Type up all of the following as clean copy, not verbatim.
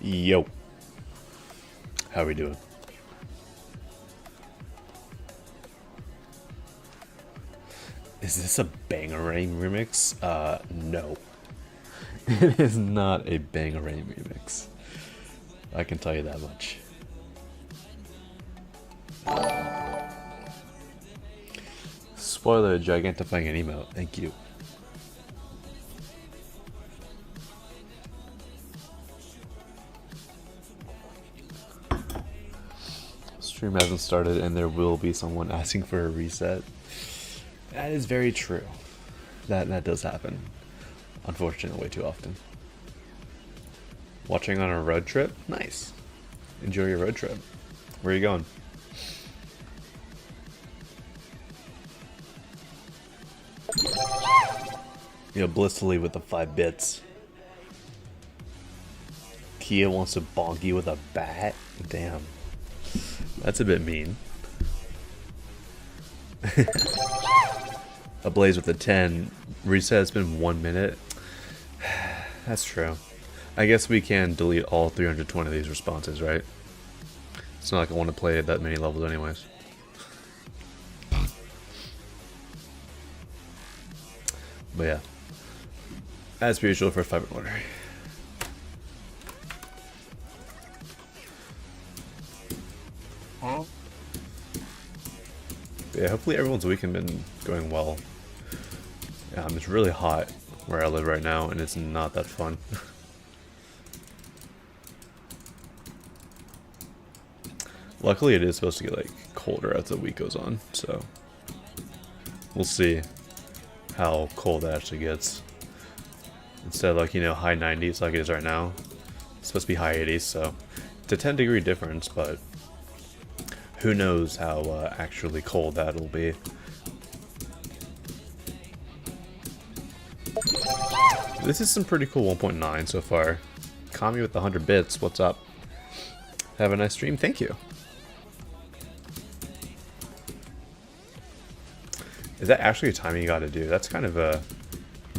Yo. How are we doing? Is this a Bangarang remix? No. It is not a Bangarang remix. I can tell you that much. Spoiler, gigantifying an emote. Thank you. Stream hasn't started and there will be someone asking for a reset. That is very true. That does happen. Unfortunately, way too often. Watching on a road trip? Nice. Enjoy your road trip. Where are you going? You know, blissfully with the 5 bits. Kia wants to bonk you with a bat? Damn. That's a bit mean. Ablaze with a 10. Reset has been 1 minute. That's true. I guess we can delete all 320 of these responses, right? It's not like I want to play that many levels anyways. But yeah. As per usual, first 5 in order. Yeah, hopefully everyone's weekend been going well. It's really hot where I live right now, and it's not that fun. Luckily, it is supposed to get like colder as the week goes on, so we'll see how cold it actually gets. Instead of like, you know, high 90s like it is right now, it's supposed to be high 80s, so it's a 10-degree difference, but who knows how actually cold that'll be. This is some pretty cool 1.9 so far. Kami with the 100 bits, what's up? Have a nice stream, thank you. Is that actually a timing you gotta do? That's kind of a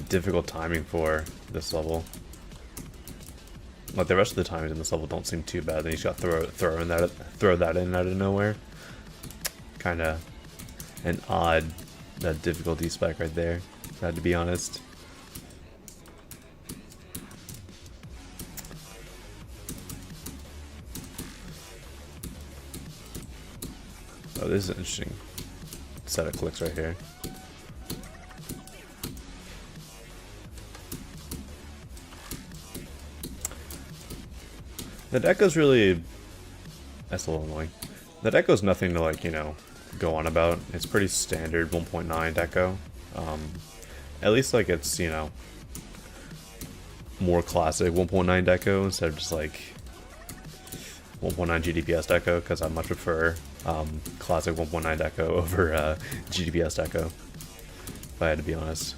difficult timing for this level. Like the rest of the timings in this level don't seem too bad. Then you just gotta throw that in out of nowhere. Kinda an odd difficulty spike right there, if I had to be honest. Oh, this is an interesting set of clicks right here. The deco's really... That's a little annoying. The deco's nothing to, like, you know, go on about. It's pretty standard 1.9 deco. At least, like, it's, you know, more classic 1.9 deco instead of just, like, 1.9 GDPS deco, because I much prefer classic 1.9 deco over GDPS deco, if I had to be honest.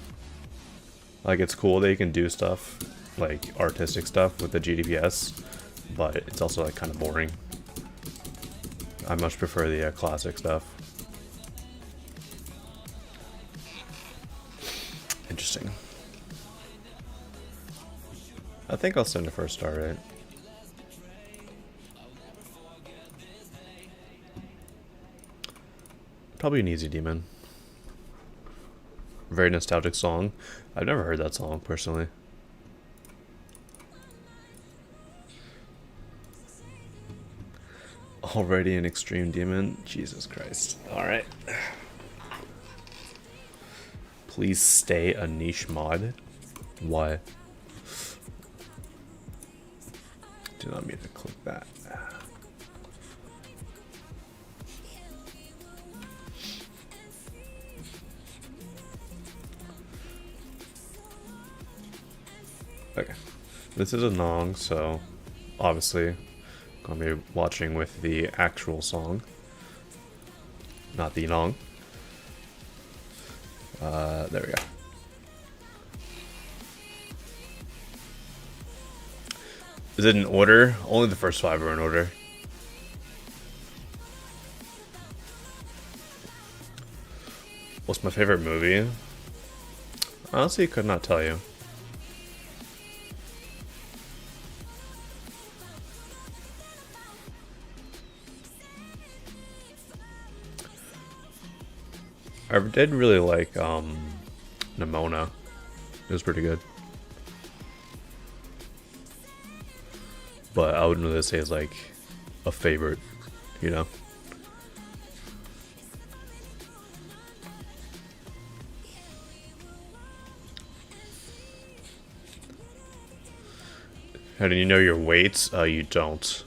Like, it's cool that you can do stuff, like, artistic stuff with the GDPS, but it's also like kind of boring. I much prefer the classic stuff. Interesting. I think I'll send it for a star, right? Probably an easy demon. Very nostalgic song. I've never heard that song personally. Already an extreme demon? Jesus Christ. Alright. Please stay a niche mod. Why? Do not mean to click that. Okay. This is a Nong, so obviously gonna be watching with the actual song, not the Nong. There we go. Is it in order? Only the first 5 are in order. What's my favorite movie? Honestly, could not tell you. I did really like Nimona. It was pretty good. But I wouldn't really say it's like a favorite, you know? How do you know your weight? You don't.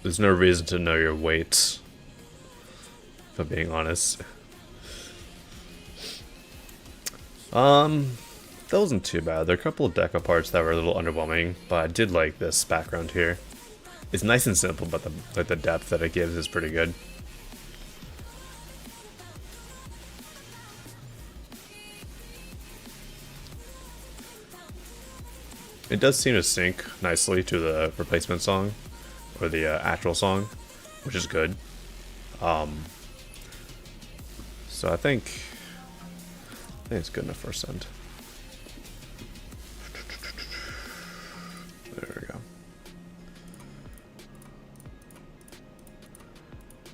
There's no reason to know your weight, if I'm being honest. That wasn't too bad. There are a couple of deco parts that were a little underwhelming, but I did like this background here. It's nice and simple, but the depth that it gives is pretty good. It does seem to sync nicely to the replacement song, or the actual song, which is good. So I think it's good enough for a send. There we go.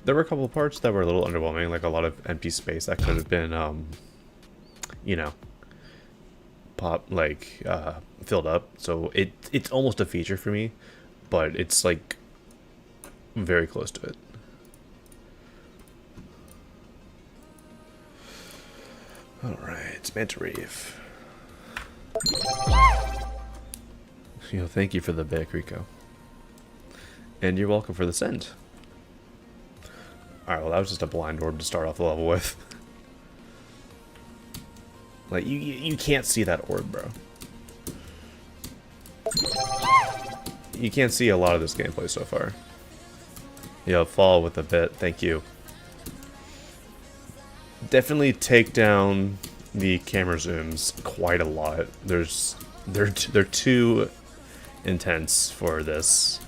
There were a couple of parts that were a little underwhelming, like a lot of empty space that could have been, you know, filled up. So it's almost a feature for me, but it's like very close to it. Alright, Manta Reef. Thank you for the back, Rico. And you're welcome for the send. Alright, well that was just a blind orb to start off the level with. Like, you can't see that orb, bro. You can't see a lot of this gameplay so far. Fall with a bit, thank you. Definitely take down the camera zooms quite a lot. They're too intense for this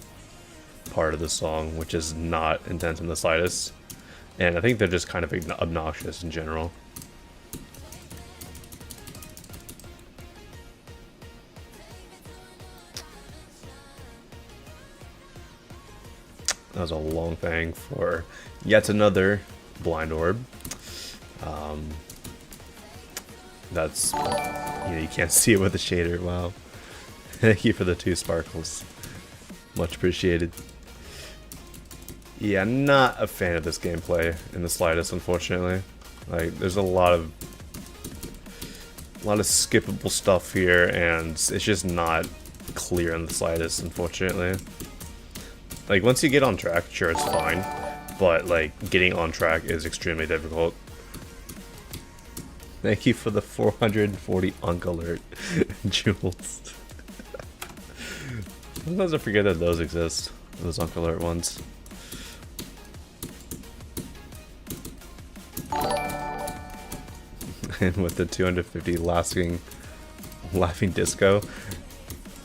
part of the song, which is not intense in the slightest. And I think they're just kind of obnoxious in general. That was a long thing for yet another blind orb. That's, you can't see it with the shader. Wow. Thank you for the 2 sparkles. Much appreciated. Yeah, not a fan of this gameplay in the slightest, unfortunately. Like, there's a lot of skippable stuff here, and it's just not clear in the slightest, unfortunately. Like, once you get on track, sure, it's fine, but, like, getting on track is extremely difficult. Thank you for the 440 Unk Alert jewels. Sometimes I forget that those exist, those Unk Alert ones. And with the 250 laughing disco,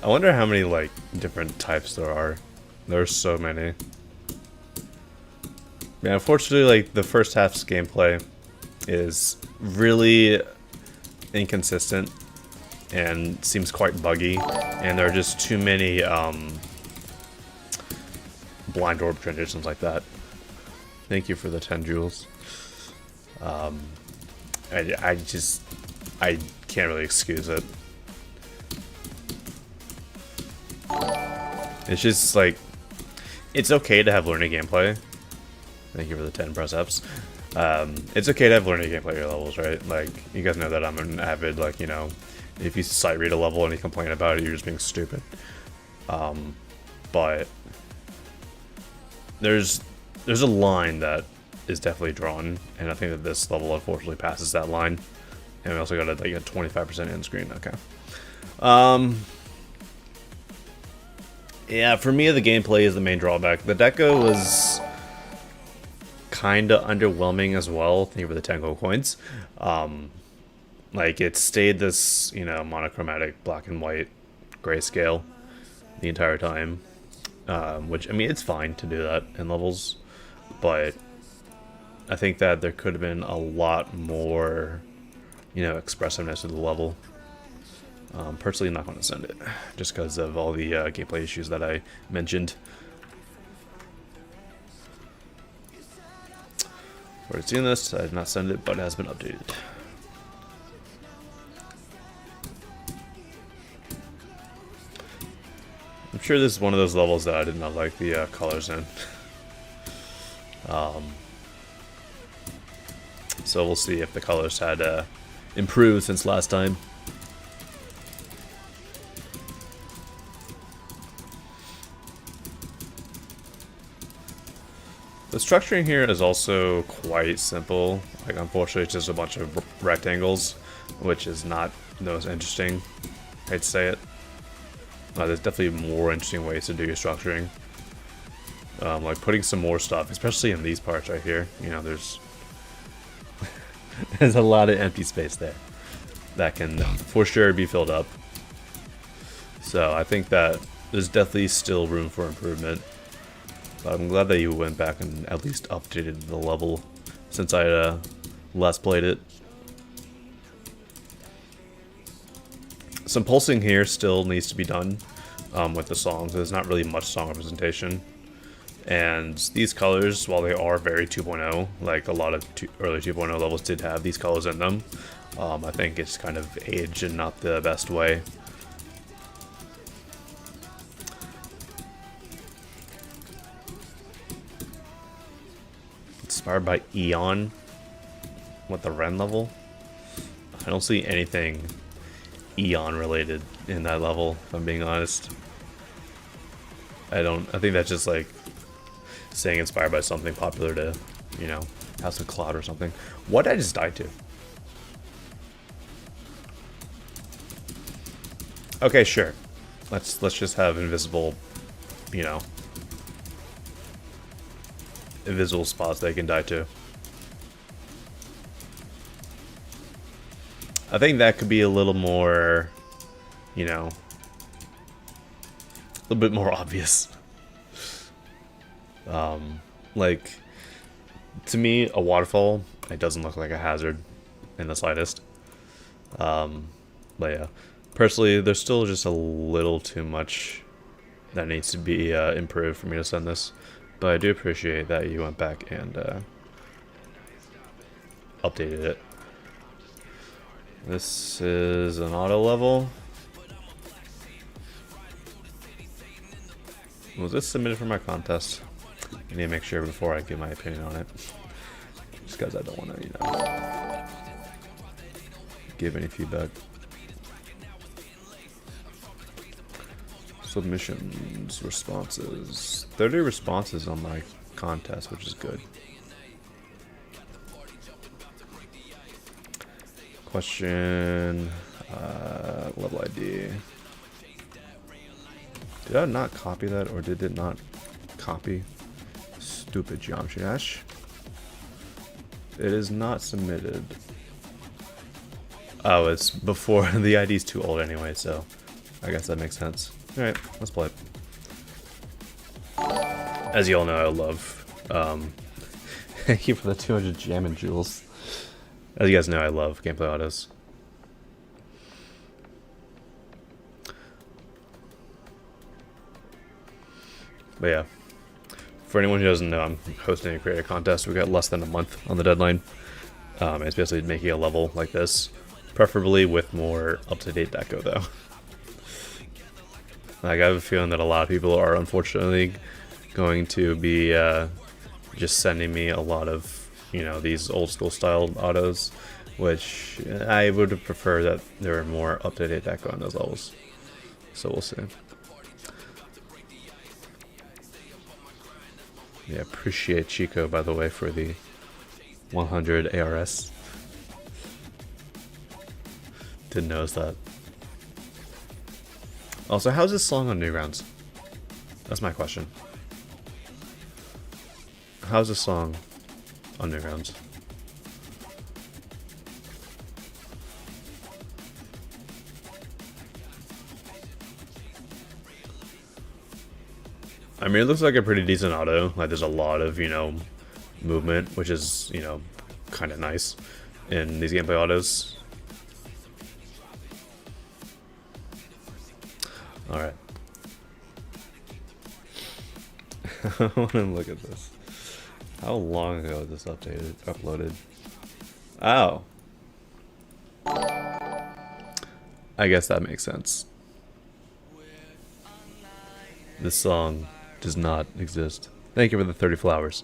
I wonder how many, like, different types there are. There's so many. Yeah, unfortunately, like, the first half's gameplay is really inconsistent and seems quite buggy, and there are just too many blind orb transitions like that. Thank you for the 10 jewels. I can't really excuse it. It's just like, it's okay to have learning gameplay. Thank you for the 10 press-ups. It's okay to have learning gameplay at your levels, right? Like, you guys know that I'm an avid, like, if you sight read a level and you complain about it, you're just being stupid. But there's a line that is definitely drawn, and I think that this level unfortunately passes that line. And we also got like a 25% end screen. Okay. Yeah, for me the gameplay is the main drawback. The deco was kinda underwhelming as well. Thank you for the 10 gold coins. Like, it stayed this, monochromatic black and white grayscale the entire time. Which, I mean, it's fine to do that in levels, but I think that there could have been a lot more, expressiveness to the level. Personally, I'm not going to send it, just because of all the gameplay issues that I mentioned. I've already seen this, I did not send it, but it has been updated. I'm sure this is one of those levels that I did not like the colors in. So we'll see if the colors had improved since last time. The structuring here is also quite simple. Like, unfortunately, it's just a bunch of rectangles, which is not the most interesting. I hate to say it. There's definitely more interesting ways to do your structuring. Like putting some more stuff, especially in these parts right here. There's there's a lot of empty space there that can for sure be filled up. So I think that there's definitely still room for improvement. But I'm glad that you went back and at least updated the level since I last played it. Some pulsing here still needs to be done with the songs. There's not really much song representation. And these colors, while they are very 2.0, like a lot of early 2.0 levels did have these colors in them, I think it's kind of aged in not the best way. Inspired by Eon. What, the Ren level? I don't see anything Eon related in that level, if I'm being honest. I think that's just like saying inspired by something popular to, you know, House of Cloud or something. What did I just die to? Okay, sure. Let's just have invisible, you know, invisible spots they can die to. I think that could be a little more, you know, a little bit more obvious. Like, to me, a waterfall, it doesn't look like a hazard in the slightest. But yeah, personally, there's still just a little too much that needs to be improved for me to send this. But I do appreciate that you went back and updated it. This is an auto level. Was this submitted for my contest? I need to make sure before I give my opinion on it. Just because I don't want to, you know, give any feedback. Submissions, responses. 30 responses on my contest, which is good. Question, level ID. Did I not copy that, or did it not copy? Stupid geometry hash. It is not submitted. Oh, it's before the ID is too old anyway, so I guess that makes sense. Alright, let's play. As you all know, I love, thank you for the 200 jamming jewels. As you guys know, I love gameplay autos. But yeah, for anyone who doesn't know, I'm hosting a creator contest. We got less than a month on the deadline. It's basically making a level like this, preferably with more up-to-date deco though. Like, I have a feeling that a lot of people are unfortunately going to be just sending me a lot of, you know, these old school style autos, which I would prefer that there were more up-to-date deco on those levels. So we'll see. Yeah, appreciate Chico, by the way, for the 100 ARS. Didn't notice that. Also, how's this song on Newgrounds? That's my question. How's this song on Newgrounds? I mean, it looks like a pretty decent auto. Like, there's a lot of, you know, movement, which is, you know, kind of nice in these gameplay autos. Alright. I want to look at this. How long ago was this uploaded? Oh. I guess that makes sense. This song does not exist. Thank you for the 30 flowers.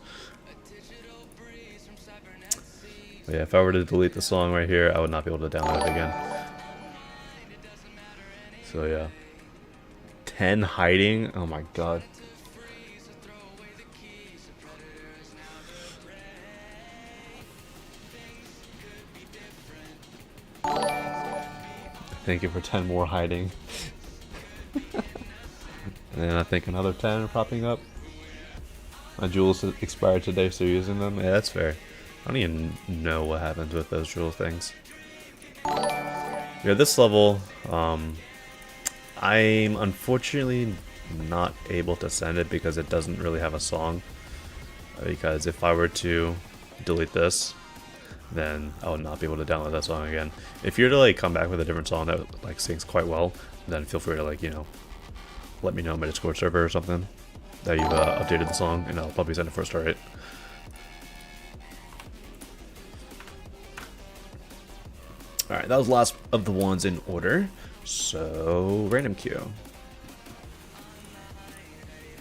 But yeah, if I were to delete the song right here, I would not be able to download it again. So yeah. 10 hiding? Oh my god. Thank you for 10 more hiding. And I think another 10 are popping up. My jewels expired today, so you're using them? Yeah, that's fair. I don't even know what happens with those jewel things. Yeah, this level, I'm unfortunately not able to send it because it doesn't really have a song. Because if I were to delete this, then I would not be able to download that song again. If you're to like come back with a different song that like sings quite well, then feel free to like, you know, let me know on my Discord server or something that you've updated the song, and I'll probably send it for a star rate. Alright, that was the last of the ones in order. So, random queue.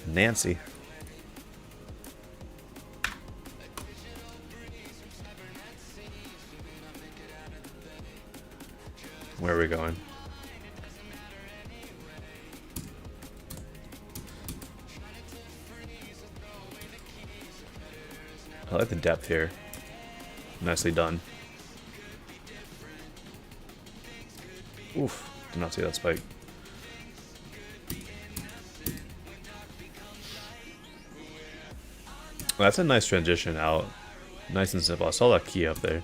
Nancy. Where are we going? I like the depth here. Nicely done. Oof, did not see that spike. Well, that's a nice transition out. Nice and simple. I saw that key up there.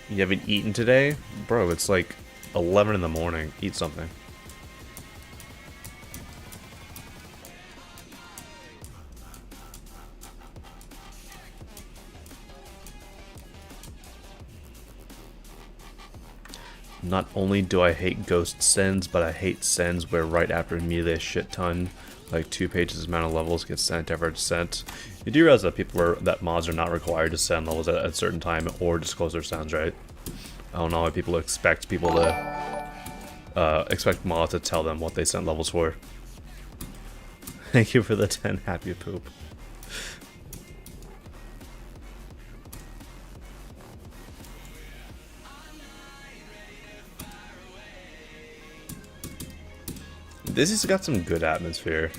You haven't eaten today? Bro, it's like 11 in the morning. Eat something. Not only do I hate ghost sends, but I hate sends where right after immediately a shit ton, like 2 pages amount of levels get sent after it's sent. You do realize that that mods are not required to send levels at a certain time or disclose their sends, right? I don't know why people expect expect mods to tell them what they sent levels for. Thank you for the 10 happy poop. This has got some good atmosphere.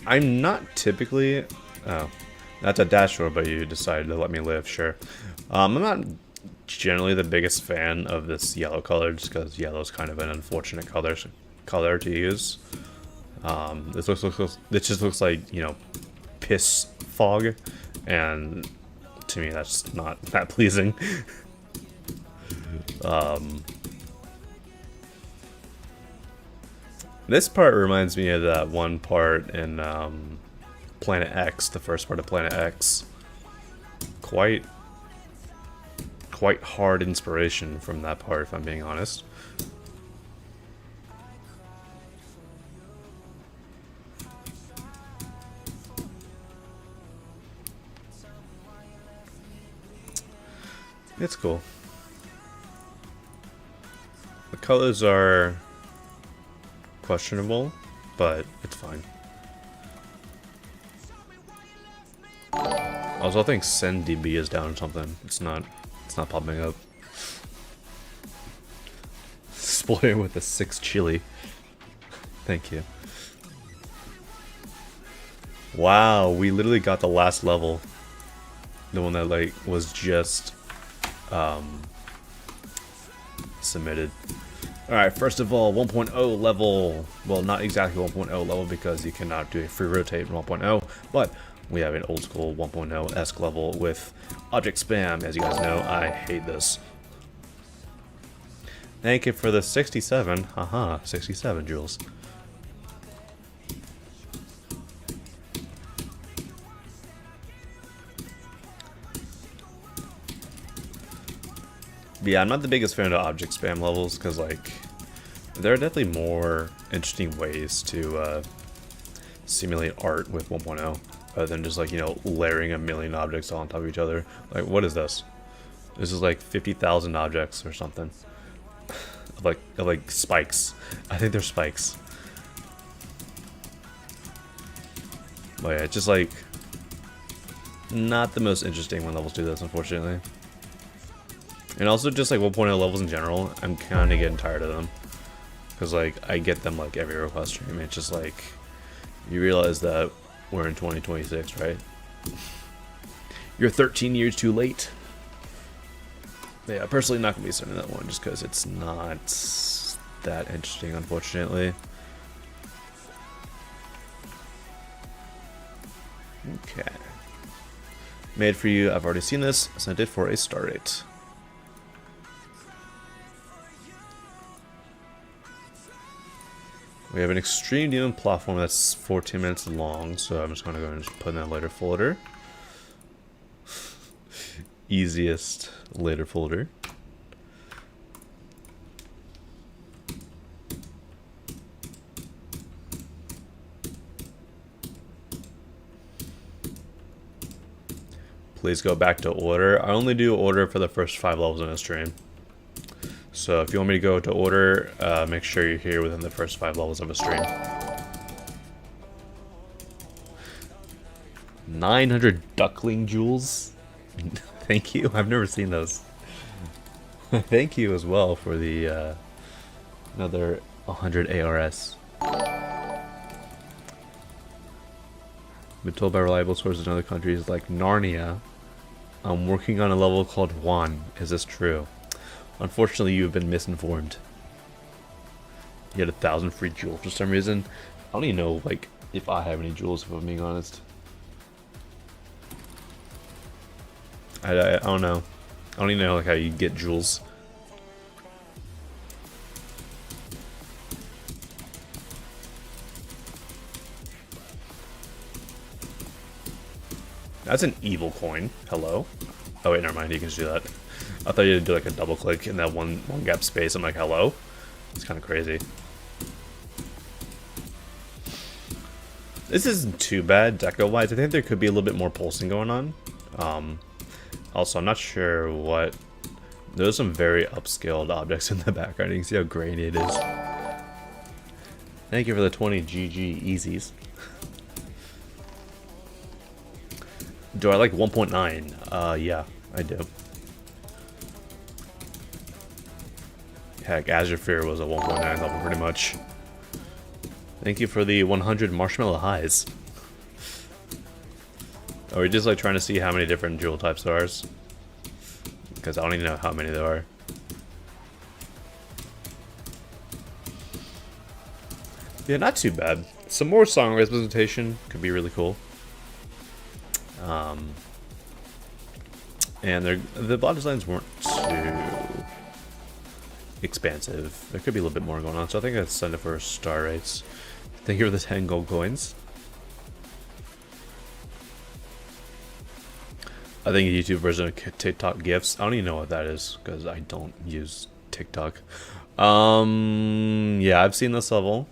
I'm not typically... Oh, that's a dashboard, but you decided to let me live, sure. I'm not generally the biggest fan of this yellow color, just because yellow is kind of an unfortunate color to use. This just looks like, you know, piss fog, and to me that's not that pleasing. This part reminds me of that one part in Planet X, the first part of Planet X. Quite hard inspiration from that part, if I'm being honest. It's cool. The colors are questionable, but it's fine. Also, I think SendDB is down or something. It's not popping up. Spoiler with a 6 chili. Thank you. Wow, we literally got the last level. The one that like was just submitted. Alright, first of all, 1.0 level. Well, not exactly 1.0 level because you cannot do a free rotate in 1.0, but we have an old school 1.0-esque level with object spam. As you guys know, I hate this. Thank you for the 67. Haha, 67 joules. But yeah, I'm not the biggest fan of object spam levels because, like, there are definitely more interesting ways to simulate art with 1.0 other than just, like, you know, layering a million objects on top of each other. Like, what is this? This is like 50,000 objects or something. like spikes. I think they're spikes. But yeah, it's just like not the most interesting when levels do this, unfortunately. And also just like 1.0 levels in general, I'm kind of getting tired of them. Because like, I get them like every request stream. It's just like, you realize that we're in 2026, right? You're 13 years too late. Yeah, personally not going to be sending that one just because it's not that interesting, unfortunately. Okay. Made for you, I've already seen this, sent it for a star rate. We have an extreme demon platform that's 14 minutes long, so I'm just going to go and just put in that later folder. Easiest later folder. Please go back to order. I only do order for the first 5 levels in a stream. So if you want me to go to order, make sure you're here within the first 5 levels of a stream. 900 duckling joules? Thank you. I've never seen those. Thank you as well for the another 100 ARS. Been told by reliable sources in other countries like Narnia, I'm working on a level called Juan. Is this true? Unfortunately, you have been misinformed. You had 1,000 free jewels for some reason. I don't even know, like, if I have any jewels, if I'm being honest. I don't know. I don't even know, like, how you get jewels. That's an evil coin. Hello? Oh wait, never mind, you can just do that. I thought you had to do like a double click in that one gap space. I'm like, hello? It's kind of crazy. This isn't too bad deco-wise. I think there could be a little bit more pulsing going on. Also, I'm not sure what... There's some very upscaled objects in the background. You can see how grainy it is. Thank you for the 20 GG easies. Do I like 1.9? Yeah, I do. Heck, Azure Fear was a 1.9 level pretty much. Thank you for the 100 marshmallow highs. Are we just like trying to see how many different jewel types there are? Because I don't even know how many there are. Yeah, not too bad. Some more song representation could be really cool. And the bot designs weren't too expansive. There could be a little bit more going on, so I think I'd send it for star rates. Thank you for the 10 gold coins. I think a YouTube version of TikTok GIFs. I don't even know what that is, because I don't use TikTok. Yeah, I've seen this level.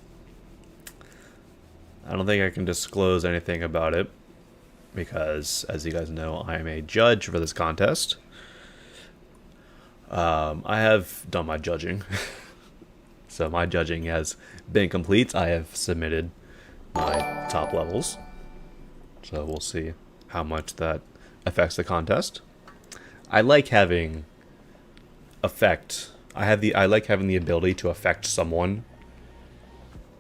I don't think I can disclose anything about it, because, as you guys know, I am a judge for this contest. I have done my judging. So my judging has been complete. I have submitted my top levels. So we'll see how much that affects the contest. I like having effect. I like having the ability to affect someone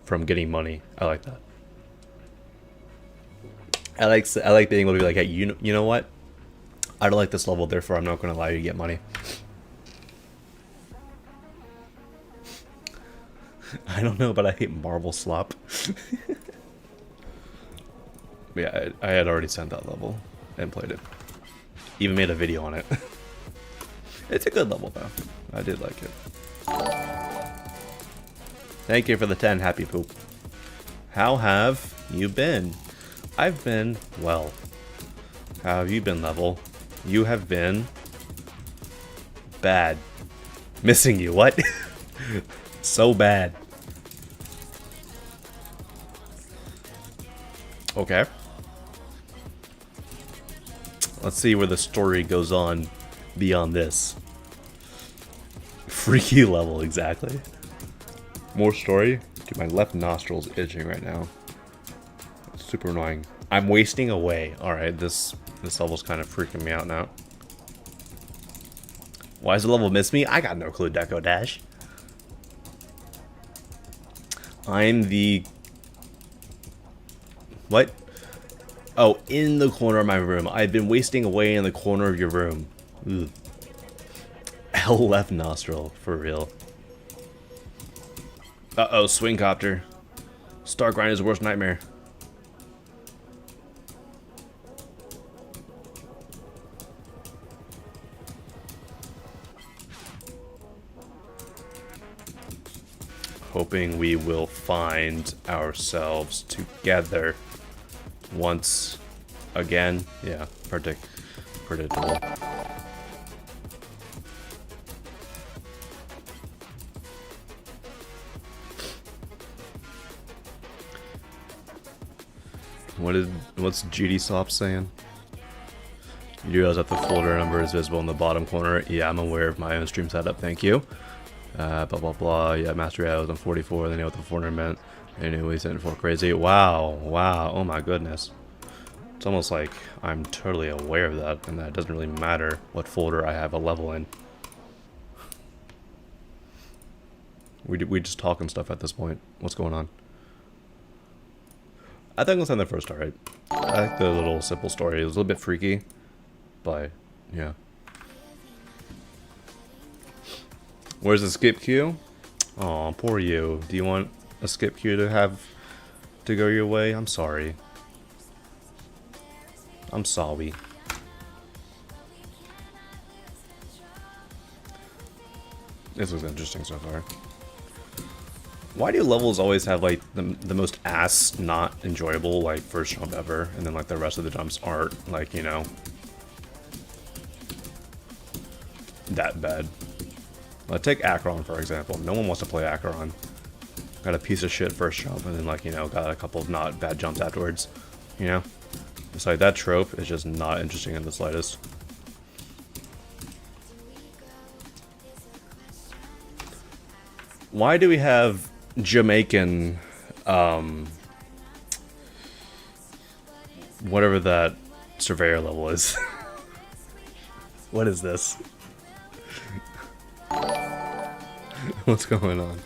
from getting money. I like that. I like being able to be like, hey, you know what? I don't like this level, therefore I'm not going to allow you to get money. I don't know, but I hate marble slop. Yeah, I had already sent that level and played it. Even made a video on it. It's a good level though. I did like it. Thank you for the 10, Happy Poop. How have you been? I've been well. How have you been, Level? You have been bad. Missing you, what? So bad. Okay. Let's see where the story goes on beyond this. Freaky level, exactly. More story? Dude, my left nostril's itching right now. It's super annoying. I'm wasting away. Alright, this level's kind of freaking me out now. Why does the level miss me? I got no clue, Deco Dash. I'm the... What? Oh, in the corner of my room. I've been wasting away in the corner of your room. Ugh. L left nostril, for real. Uh-oh, swing copter. Star Grinder's worst nightmare. Hoping we will find ourselves together once again. Yeah, predictable. What's GD Slop saying? You realize that the folder number is visible in the bottom corner. Yeah, I'm aware of my own stream setup, thank you. Blah blah blah. Yeah, Master I was on 44. They know what the 400 meant. They knew we sent for crazy. Wow, wow. Oh my goodness. It's almost like I'm totally aware of that, and that it doesn't really matter what folder I have a level in. We just talking stuff at this point. What's going on? I think let's end the first alright. I like the little simple story. It was a little bit freaky, but yeah. Where's the skip queue? Aw, poor you. Do you want a skip queue to go your way? I'm sorry. I'm sorry. This looks interesting so far. Why do levels always have like the most ass not enjoyable like first jump ever, and then like the rest of the jumps aren't like, you know, that bad? Take Acheron for example. No one wants to play Acheron. Got a piece of shit first jump, and then like, you know, got a couple of not bad jumps afterwards. You know, it's like that trope is just not interesting in the slightest. Why do we have Jamaican, whatever that surveyor level is? What is this? What's going on?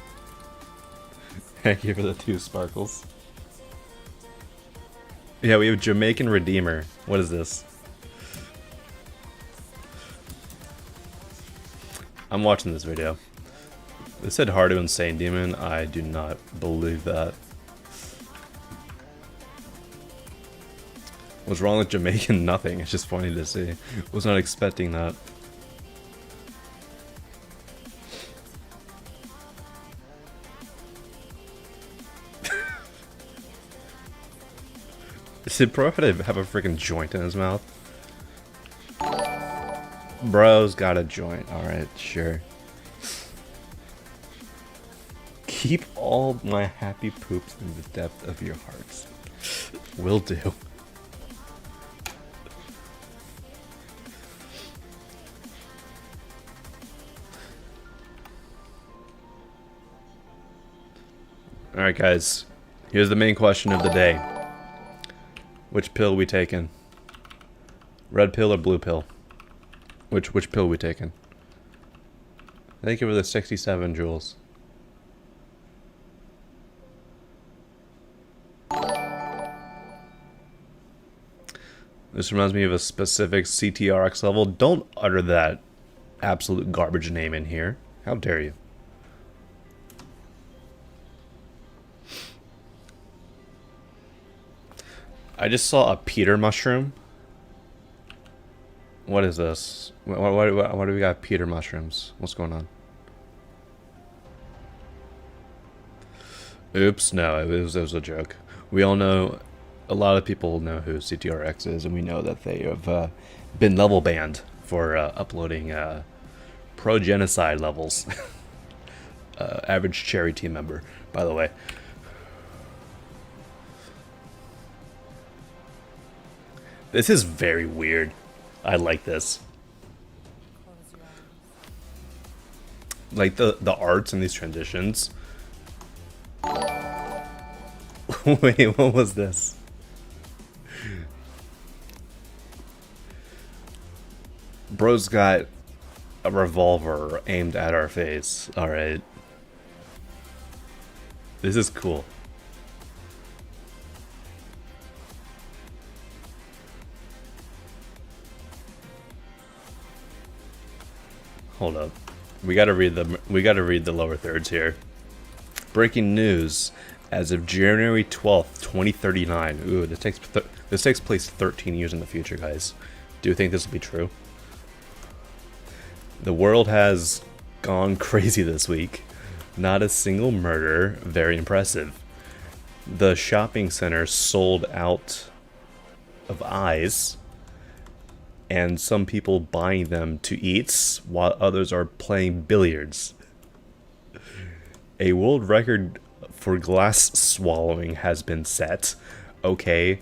Thank you for the 2 sparkles. Yeah, we have Jamaican Redeemer. What is this? I'm watching this video. They said Hardo Insane Demon. I do not believe that. What's wrong with Jamaican? Nothing. It's just funny to see. Was not expecting that. Did Bro have a freaking joint in his mouth? Bro's got a joint. Alright, sure. Keep all my happy poops in the depth of your hearts. Will do. Alright guys, here's the main question of the day. Which pill we taking? Red pill or blue pill? Which pill we taking? Thank you for the 67 jewels. This reminds me of a specific CTRX level. Don't utter that absolute garbage name in here. How dare you? I just saw a Peter mushroom. What is this? Why do we got Peter mushrooms? What's going on? Oops, no, it was a joke. We all know, a lot of people know who CTRX is, and we know that they have been level banned for uploading pro-genocide levels. Average cherry team member, by the way. This is very weird. I like this. Like the arts and these transitions. Wait, what was this? Bro's got a revolver aimed at our face. Alright. This is cool. Hold up. We gotta read the lower thirds here. Breaking news. As of January 12th, 2039. Ooh, this takes place 13 years in the future, guys. Do you think this will be true? The world has gone crazy this week. Not a single murder. Very impressive. The shopping center sold out of eyes, and some people buying them to eat while others are playing billiards. A world record for glass swallowing has been set. Okay.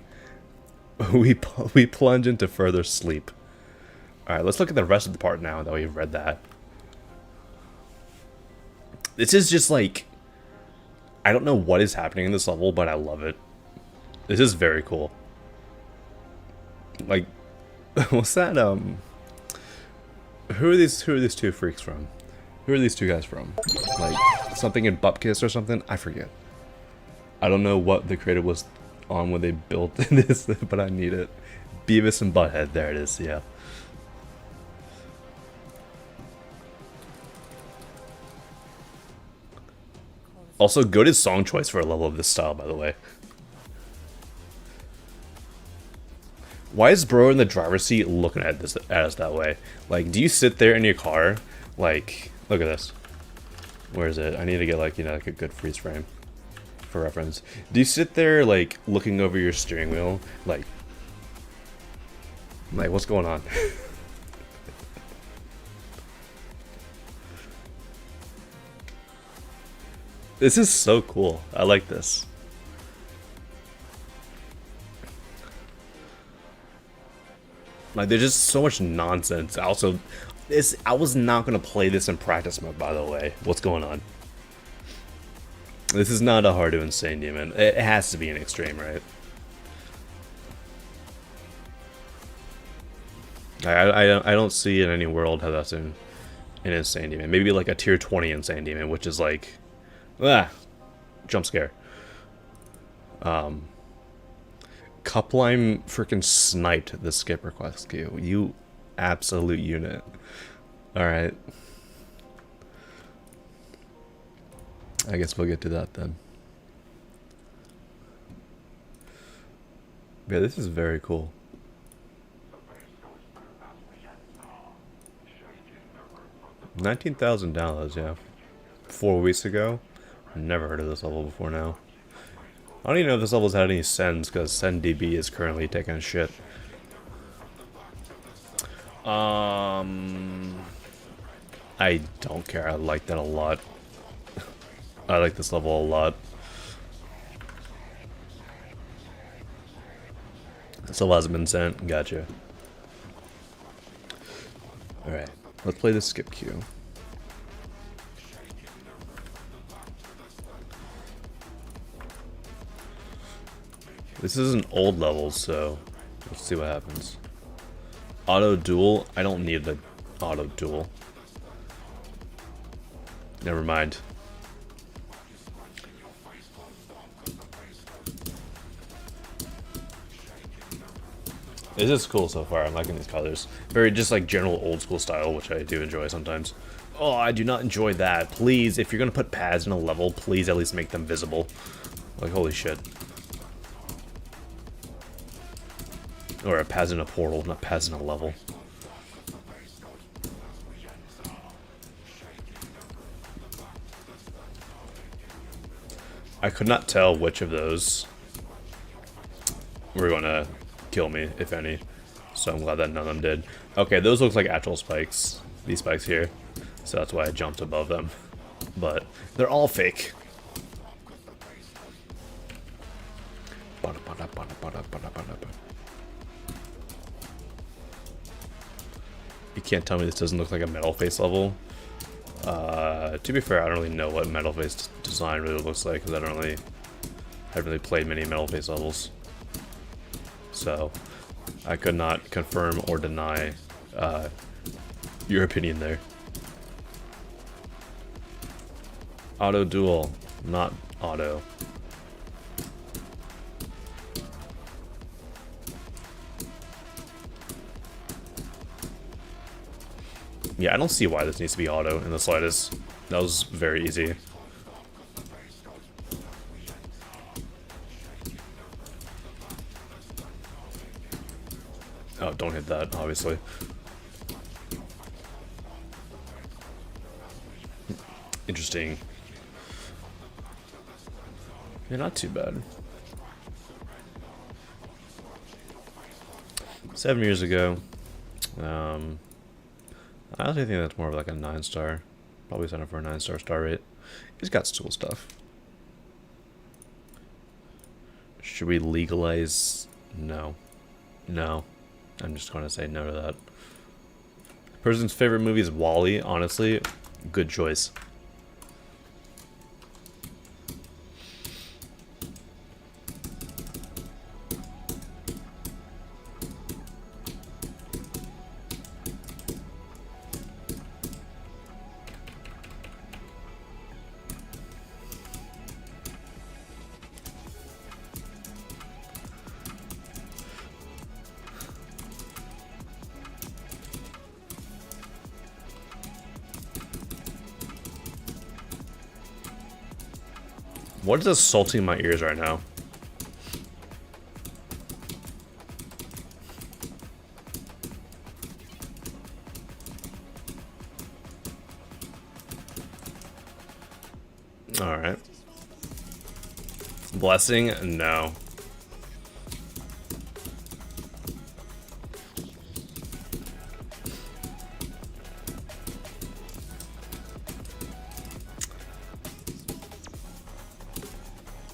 We plunge into further sleep. Alright, let's look at the rest of the part now that we've read that. This is just like, I don't know what is happening in this level, but I love it. This is very cool. Like, what's that? Who are these two freaks from? Who are these two guys from? Like, something in Bupkis or something? I forget. I don't know what the creator was on when they built this, but I need it. Beavis and Butthead, there it is, yeah. Also, good is song choice for a level of this style, by the way. Why is bro in the driver's seat looking at us that way? Like, do you sit there in your car? Like, look at this. Where is it? I need to get like, you know, like a good freeze frame for reference. Do you sit there like looking over your steering wheel? Like what's going on? This is so cool. I like this. Like, there's just so much nonsense. Also, I was not gonna play this in practice mode, by the way. What's going on? This is not a hard to insane demon. It has to be an extreme, right? I don't see in any world how that's an insane demon. Maybe like a tier 20 insane demon, which is like, jump scare. Cupline freaking sniped the skip request queue. You absolute unit. Alright. I guess we'll get to that then. Yeah, this is very cool. $19,000 downloads, yeah. 4 weeks ago. Never heard of this level before now. I don't even know if this level's had any sends, because SendDB is currently taking a shit. I don't care. I like that a lot. I like this level a lot. This level hasn't been sent. Gotcha. Alright. Let's play the skip queue. This is an old level, so let's see what happens. Auto duel? I don't need the auto duel. Never mind. This is cool so far. I'm liking these colors. Very just like general old school style, which I do enjoy sometimes. Oh, I do not enjoy that. Please, if you're gonna put pads in a level, please at least make them visible. Like, holy shit. Or a pads in a portal, not pads in a level. I could not tell which of those were gonna kill me, if any. So I'm glad that none of them did. Okay, those look like actual spikes. These spikes here. So that's why I jumped above them. But they're all fake. You can't tell me this doesn't look like a metal face level. To be fair, I don't really know what metal face design really looks like, because I haven't really played many metal face levels. So I could not confirm or deny your opinion there. Auto duel, not auto. Yeah, I don't see why this needs to be auto in the slightest. That was very easy. Oh, don't hit that, obviously. Interesting. Yeah, not too bad. 7 years ago. I honestly think that's more of like a 9-star. Probably set up for a 9-star star rate. He's got cool stuff. Should we legalize? No. No. I'm just going to say no to that. Person's favorite movie is Wall-E. Honestly, good choice. What is assaulting my ears right now? Alright. Blessing? No.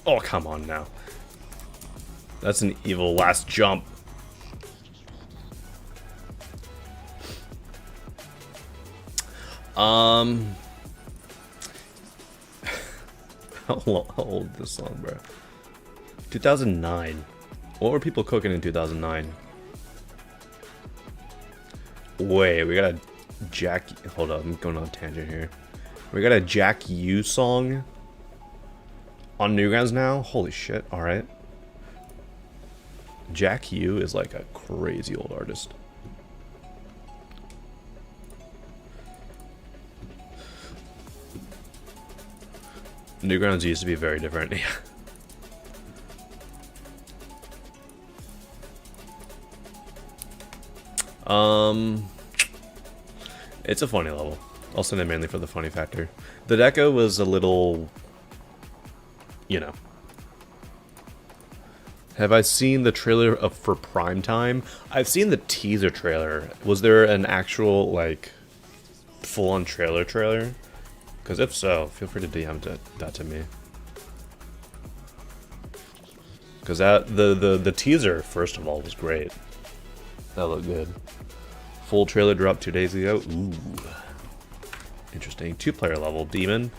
Oh, come on now. That's an evil last jump. How old is this song, bro? 2009. What were people cooking in 2009? Wait, we got a Jack... Hold up, I'm going on a tangent here. We got a Jack U song on Newgrounds now? Holy shit, alright. Jack U is like a crazy old artist. Newgrounds used to be very different. It's a funny level. I'll send it mainly for the funny factor. The deco was a little, you know. Have I seen the trailer for Prime Time? I've seen the teaser trailer. Was there an actual, like, full-on trailer? Because if so, feel free to DM that to me. Because the teaser, first of all, was great. That looked good. Full trailer dropped 2 days ago. Ooh. Interesting. 2-player level. Demon.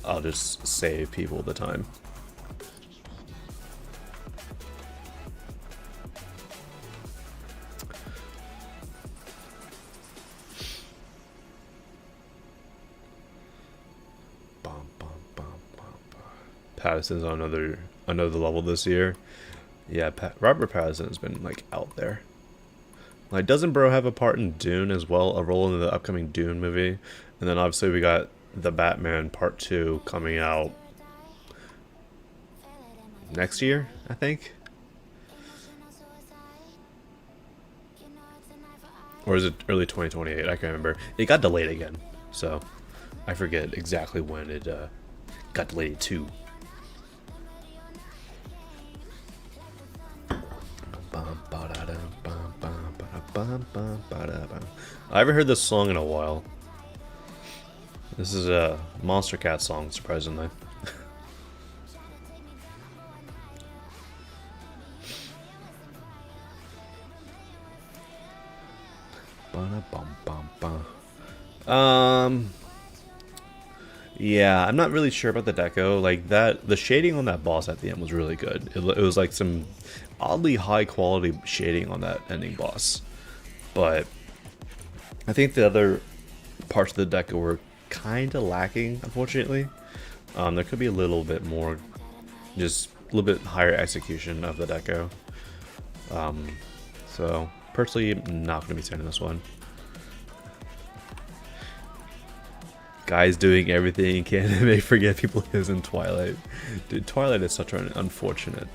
I'll just save people the time. Pattinson's on another level this year. Yeah, Robert Pattinson has been like out there. Like, doesn't bro have a part in Dune as well? A role in the upcoming Dune movie? And then obviously we got the Batman Part 2 coming out next year, I think. Or is it early 2028? I can't remember. It got delayed again, so I forget exactly when it got delayed to. I haven't heard this song in a while. This is a Monster Cat song, surprisingly. Yeah, I'm not really sure about the deco. Like that, the shading on that boss at the end was really good. It was like some oddly high quality shading on that ending boss. But I think the other parts of the deco were kind of lacking, unfortunately. There could be a little bit more, just a little bit higher execution of the deco. So personally, I'm not going to be sending this one. Guys doing everything he can to make forget people is in Twilight. Dude, Twilight is such an unfortunate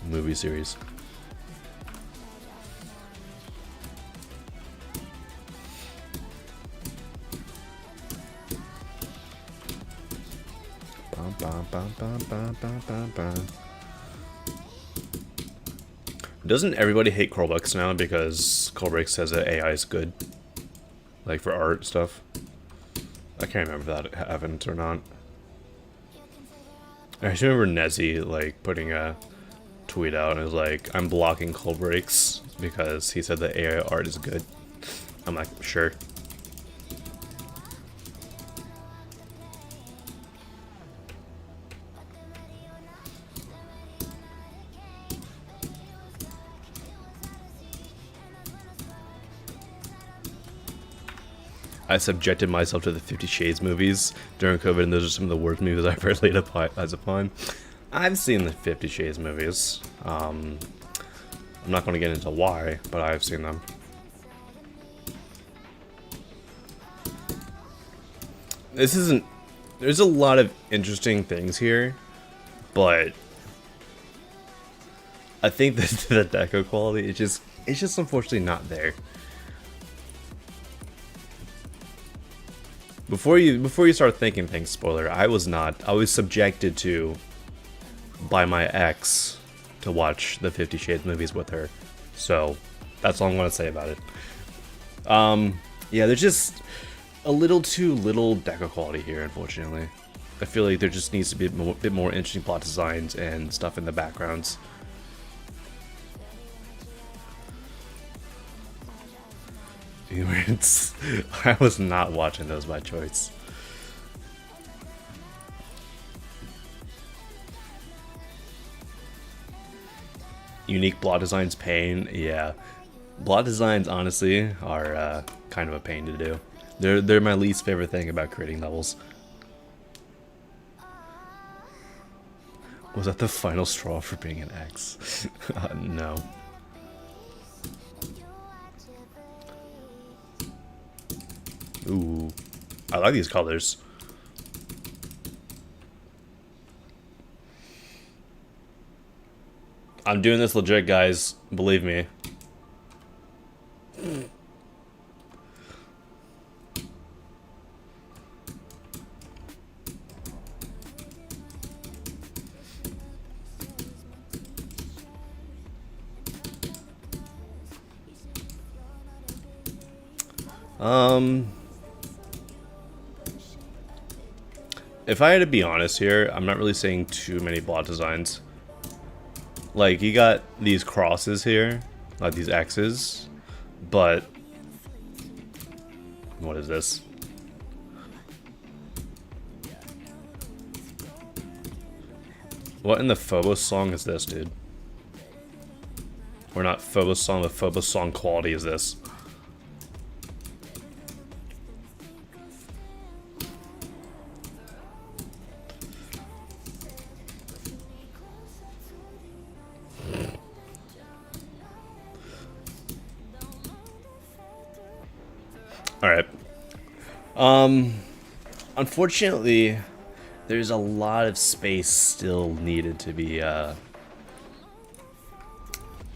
movie series. Doesn't everybody hate Corelbrix now because Corelbrix says that AI is good? Like for art stuff? I can't remember if that happened or not. I just remember Nezzy like putting a tweet out and it was like, I'm blocking Corelbrix because he said that AI art is good. I'm like, sure. I subjected myself to the 50 Shades movies during COVID, and those are some of the worst movies I've ever laid eyes upon. I've seen the 50 Shades movies. I'm not going to get into why, but I've seen them. This isn't There's a lot of interesting things here, but I think that the deco quality it's just unfortunately not there. Before you start thinking things, spoiler, I was subjected to by my ex to watch the 50 Shades movies with her. So that's all I'm gonna say about it. Yeah, there's just a little too little deco quality here, unfortunately. I feel like there just needs to be a bit more interesting plot designs and stuff in the backgrounds. I was not watching those by choice. Unique plot designs pain, yeah. Plot designs honestly are kind of a pain to do. They're my least favorite thing about creating levels. Was that the final straw for being an X? No. Ooh, I like these colors. I'm doing this legit, guys. Believe me. If I had to be honest here, I'm not really seeing too many plot designs. Like, you got these crosses here, like these X's, but what is this? What in the Phobos song is this, dude? Or not Phobos song, the Phobos song quality is this? Alright. Unfortunately, there's a lot of space still needed to be,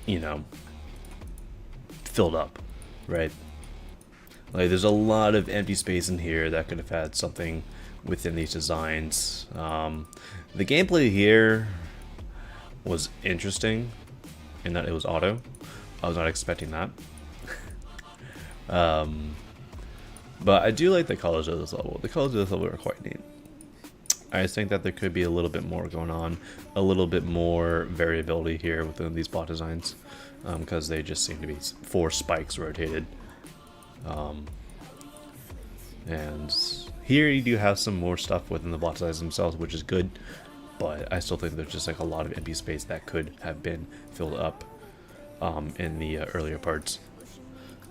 you know, filled up, right? Like, there's a lot of empty space in here that could have had something within these designs. The gameplay here was interesting in that it was auto. I was not expecting that. But I do like the colors of this level. The colors of this level are quite neat. I just think that there could be a little bit more going on, a little bit more variability here within these plot designs, because they just seem to be 4 spikes rotated. And here you do have some more stuff within the plot designs themselves, which is good, but I still think there's just like a lot of empty space that could have been filled up in the earlier parts.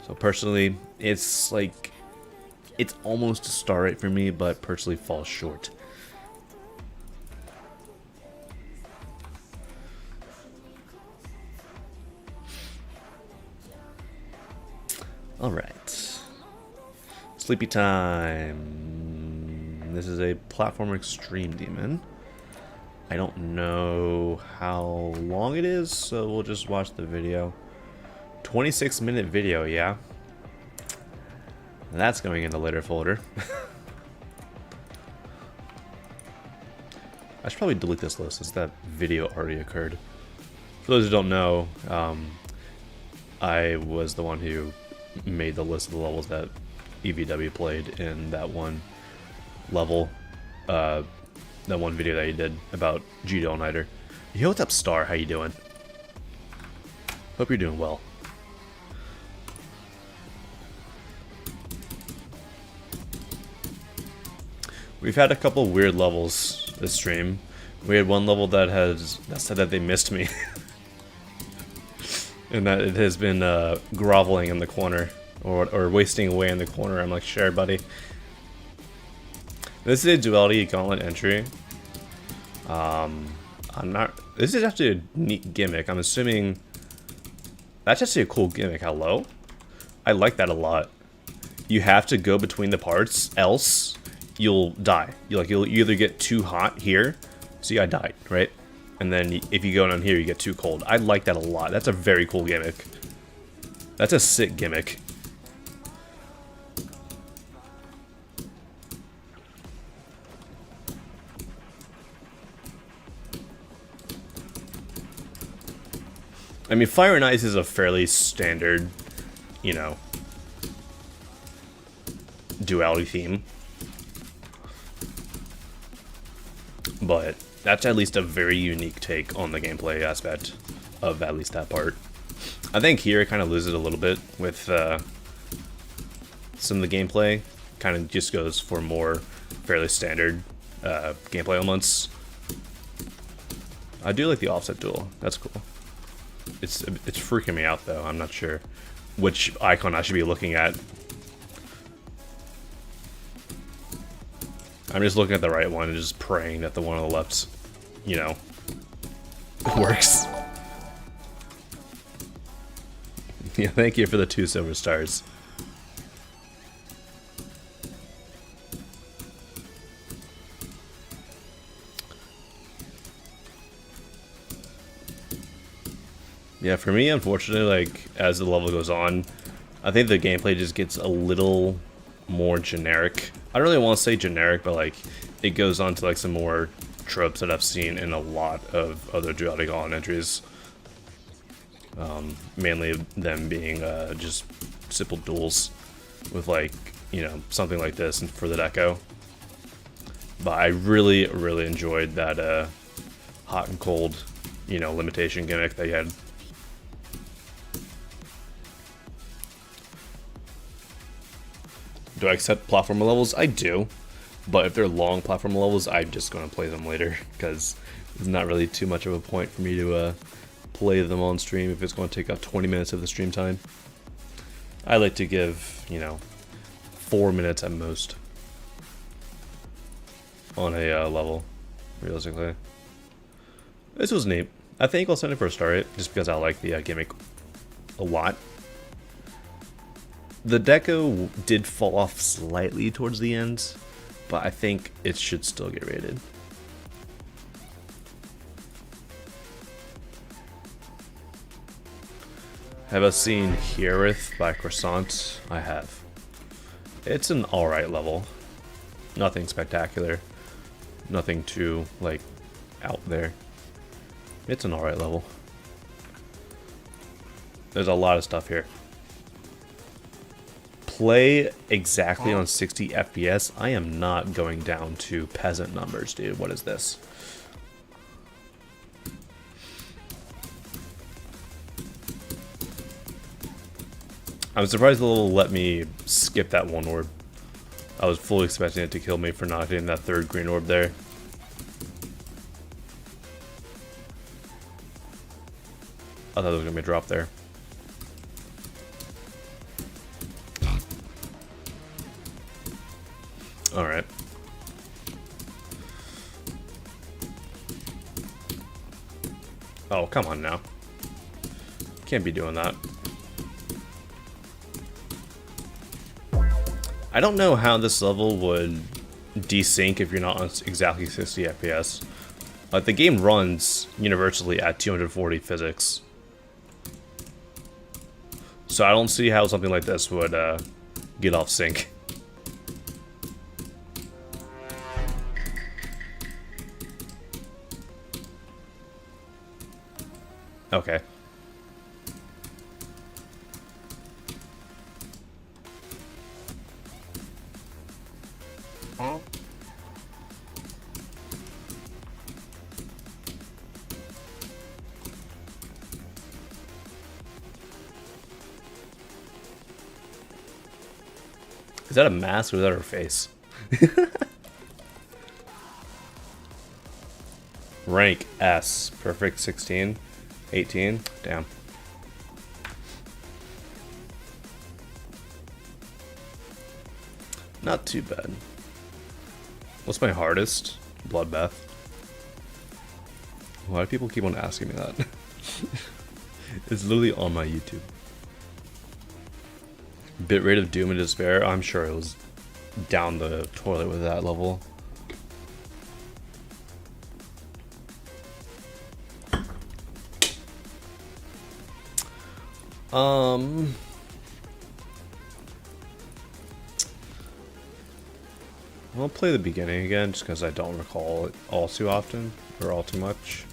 So personally, it's like, it's almost a star rate for me, but personally falls short. Alright. Sleepy time. This is a platformer extreme demon. I don't know how long it is, so we'll just watch the video. 26-minute video, yeah. That's going in the later folder. I should probably delete this list since that video already occurred. For those who don't know, I was the one who made the list of the levels that EVW played in that one level, that one video that he did about G All-Nighter. Yo, what's up, Star? How you doing? Hope you're doing well. We've had a couple weird levels this stream. We had one level that said that they missed me. And that it has been groveling in the corner. Or wasting away in the corner. I'm like, sure, buddy. This is a duality gauntlet entry. This is actually a neat gimmick. I'm assuming that's actually a cool gimmick. Hello? I like that a lot. You have to go between the parts, else you'll die. You'll either get too hot here, see I died, right? And then if you go down here, you get too cold. I like that a lot. That's a very cool gimmick. That's a sick gimmick. I mean, Fire and Ice is a fairly standard, you know, duality theme. But that's at least a very unique take on the gameplay aspect of at least that part. I think here it kind of loses a little bit with some of the gameplay. Kind of just goes for more fairly standard gameplay elements. I do like the offset duel. That's cool. It's freaking me out though. I'm not sure which icon I should be looking at. I'm just looking at the right one and just praying that the one on the left, you know, works. Yeah, thank you for the 2 silver stars. Yeah, for me, unfortunately, like, as the level goes on, I think the gameplay just gets a little more generic. I don't really want to say generic, but, like, it goes on to, like, some more tropes that I've seen in a lot of other duality gauntlet entries. Mainly them being just simple duels with, like, you know, something like this for the deco. But I really, really enjoyed that hot and cold, you know, limitation gimmick that you had. Do I accept platformer levels? I do, but if they're long platformer levels, I'm just going to play them later, because it's not really too much of a point for me to play them on stream if it's going to take up 20 minutes of the stream time. I like to give, you know, 4 minutes at most on a level, realistically. This was neat. I think I'll send it for a star rate, just because I like the gimmick a lot. The deco did fall off slightly towards the end, but I think it should still get rated. Have I seen Herith by Croissant? I have. It's an alright level. Nothing spectacular. Nothing too, like, out there. It's an alright level. There's a lot of stuff here. Play exactly on 60 FPS. I am not going down to peasant numbers, dude. What is this? I'm surprised the level let me skip that one orb. I was fully expecting it to kill me for not hitting that third green orb there. I thought there was going to be a drop there. Alright. Oh, come on now. Can't be doing that. I don't know how this level would desync if you're not on exactly 60 FPS. Like, the game runs universally at 240 physics. So I don't see how something like this would get off sync. Okay. Is that a mask or is that her face? Rank S. Perfect 16. 18. Damn. Not too bad. What's my hardest? Bloodbath. Why do people keep on asking me that? It's literally on my YouTube. Bitrate of Doom and Despair? I'm sure it was down the toilet with that level. I'll play the beginning again just because I don't recall it all too often or all too much.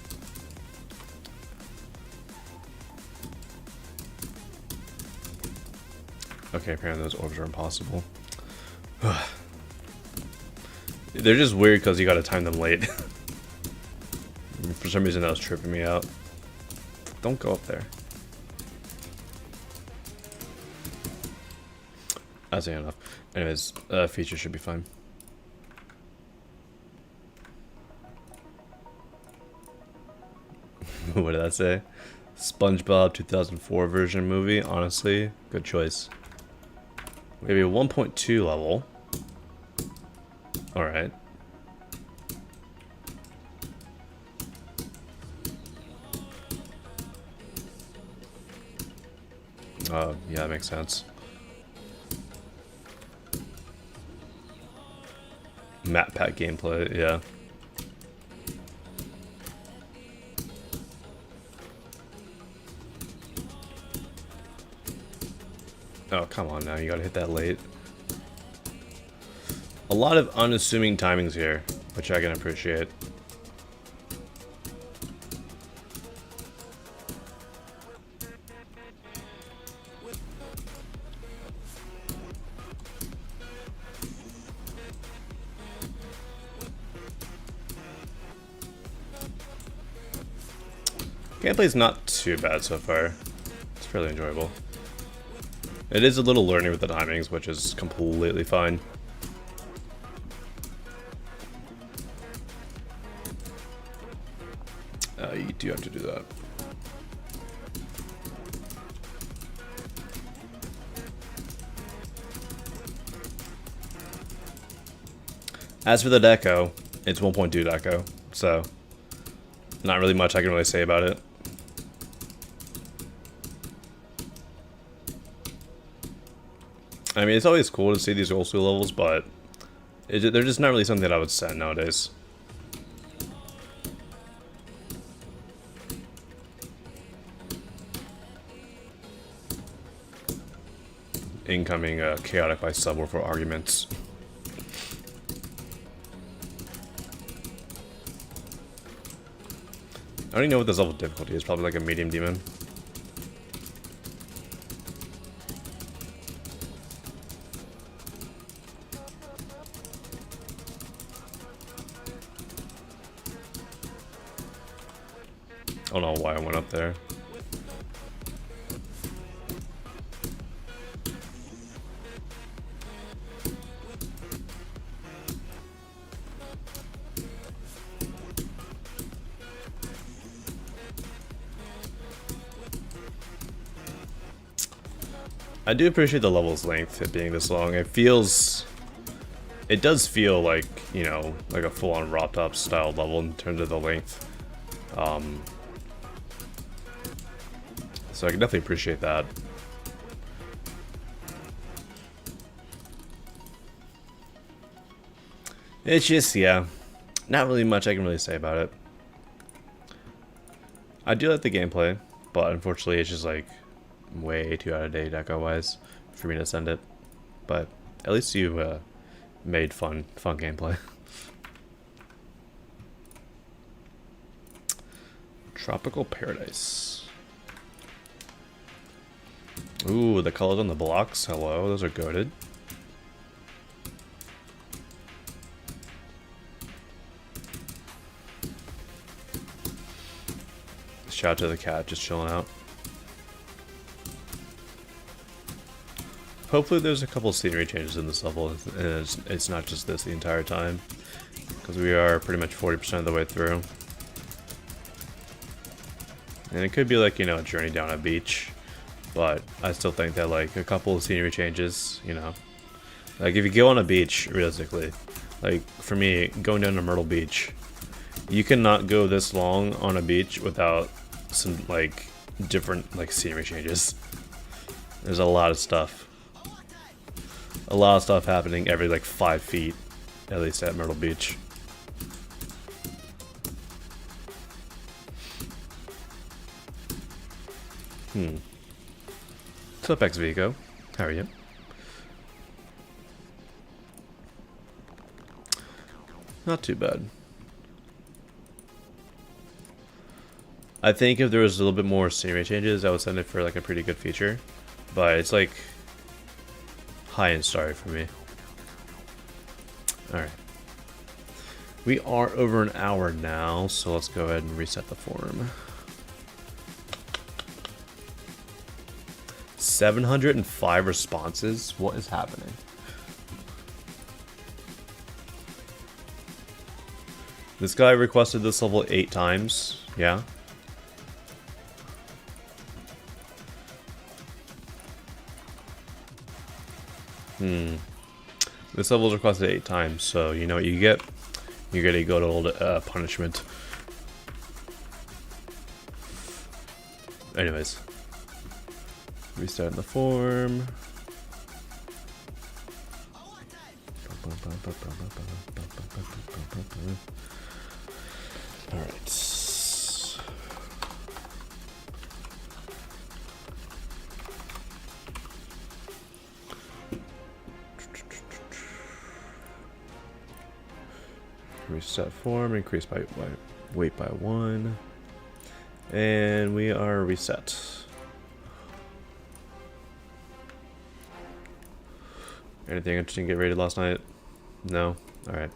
Okay, apparently those orbs are impossible. They're just weird because you gotta time them late. For some reason that was tripping me out. Don't go up there. That's enough. Anyways, feature should be fine. What did that say? SpongeBob 2004 version movie. Honestly, good choice. Maybe a 1.2 level. Alright. Yeah, that makes sense. Map pack gameplay, yeah. Oh, come on now, you gotta hit that late. A lot of unassuming timings here, which I can appreciate. Gameplay's not too bad so far. It's fairly enjoyable. It is a little learning with the timings, which is completely fine. You do have to do that. As for the deco, it's 1.2 deco, so not really much I can really say about it. I mean, it's always cool to see these old school levels, but they're just not really something that I would send nowadays. Incoming chaotic by subwoofer arguments. I don't even know what this level of difficulty is. Probably like a medium demon. I don't know why I went up there. I do appreciate the level's length, it being this long. It does feel like, you know, like a full-on ROP-top style level in terms of the length. So I can definitely appreciate that. It's just, yeah, not really much I can really say about it. I do like the gameplay, but unfortunately it's just like way too out of date deco-wise for me to send it. But at least you made fun gameplay. Tropical Paradise. Ooh, the colors on the blocks. Hello, those are goated. Shout out to the cat just chilling out. Hopefully there's a couple scenery changes in this level, and it's not just this the entire time, because we are pretty much 40% of the way through. And it could be like, you know, a journey down a beach, but I still think that like a couple of scenery changes, you know, like if you go on a beach, realistically, like for me, going down to Myrtle Beach, you cannot go this long on a beach without some like different like scenery changes. There's a lot of stuff. a lot of stuff happening every like 5 feet, at least at Myrtle Beach. What's up, Vico? How are you? Not too bad. I think if there was a little bit more scenery changes, I would send it for like a pretty good feature. But it's like high and starry for me. Alright. We are over an hour now, so let's go ahead and reset the forum. 705 responses? What is happening? This guy requested this level 8 times. Yeah. This level is requested 8 times, so you know what you get? You get a good old punishment. Anyways. Restarting the form. Alright. Reset form, increase by weight by 1. And we are reset. Anything interesting get rated last night? No? Alright.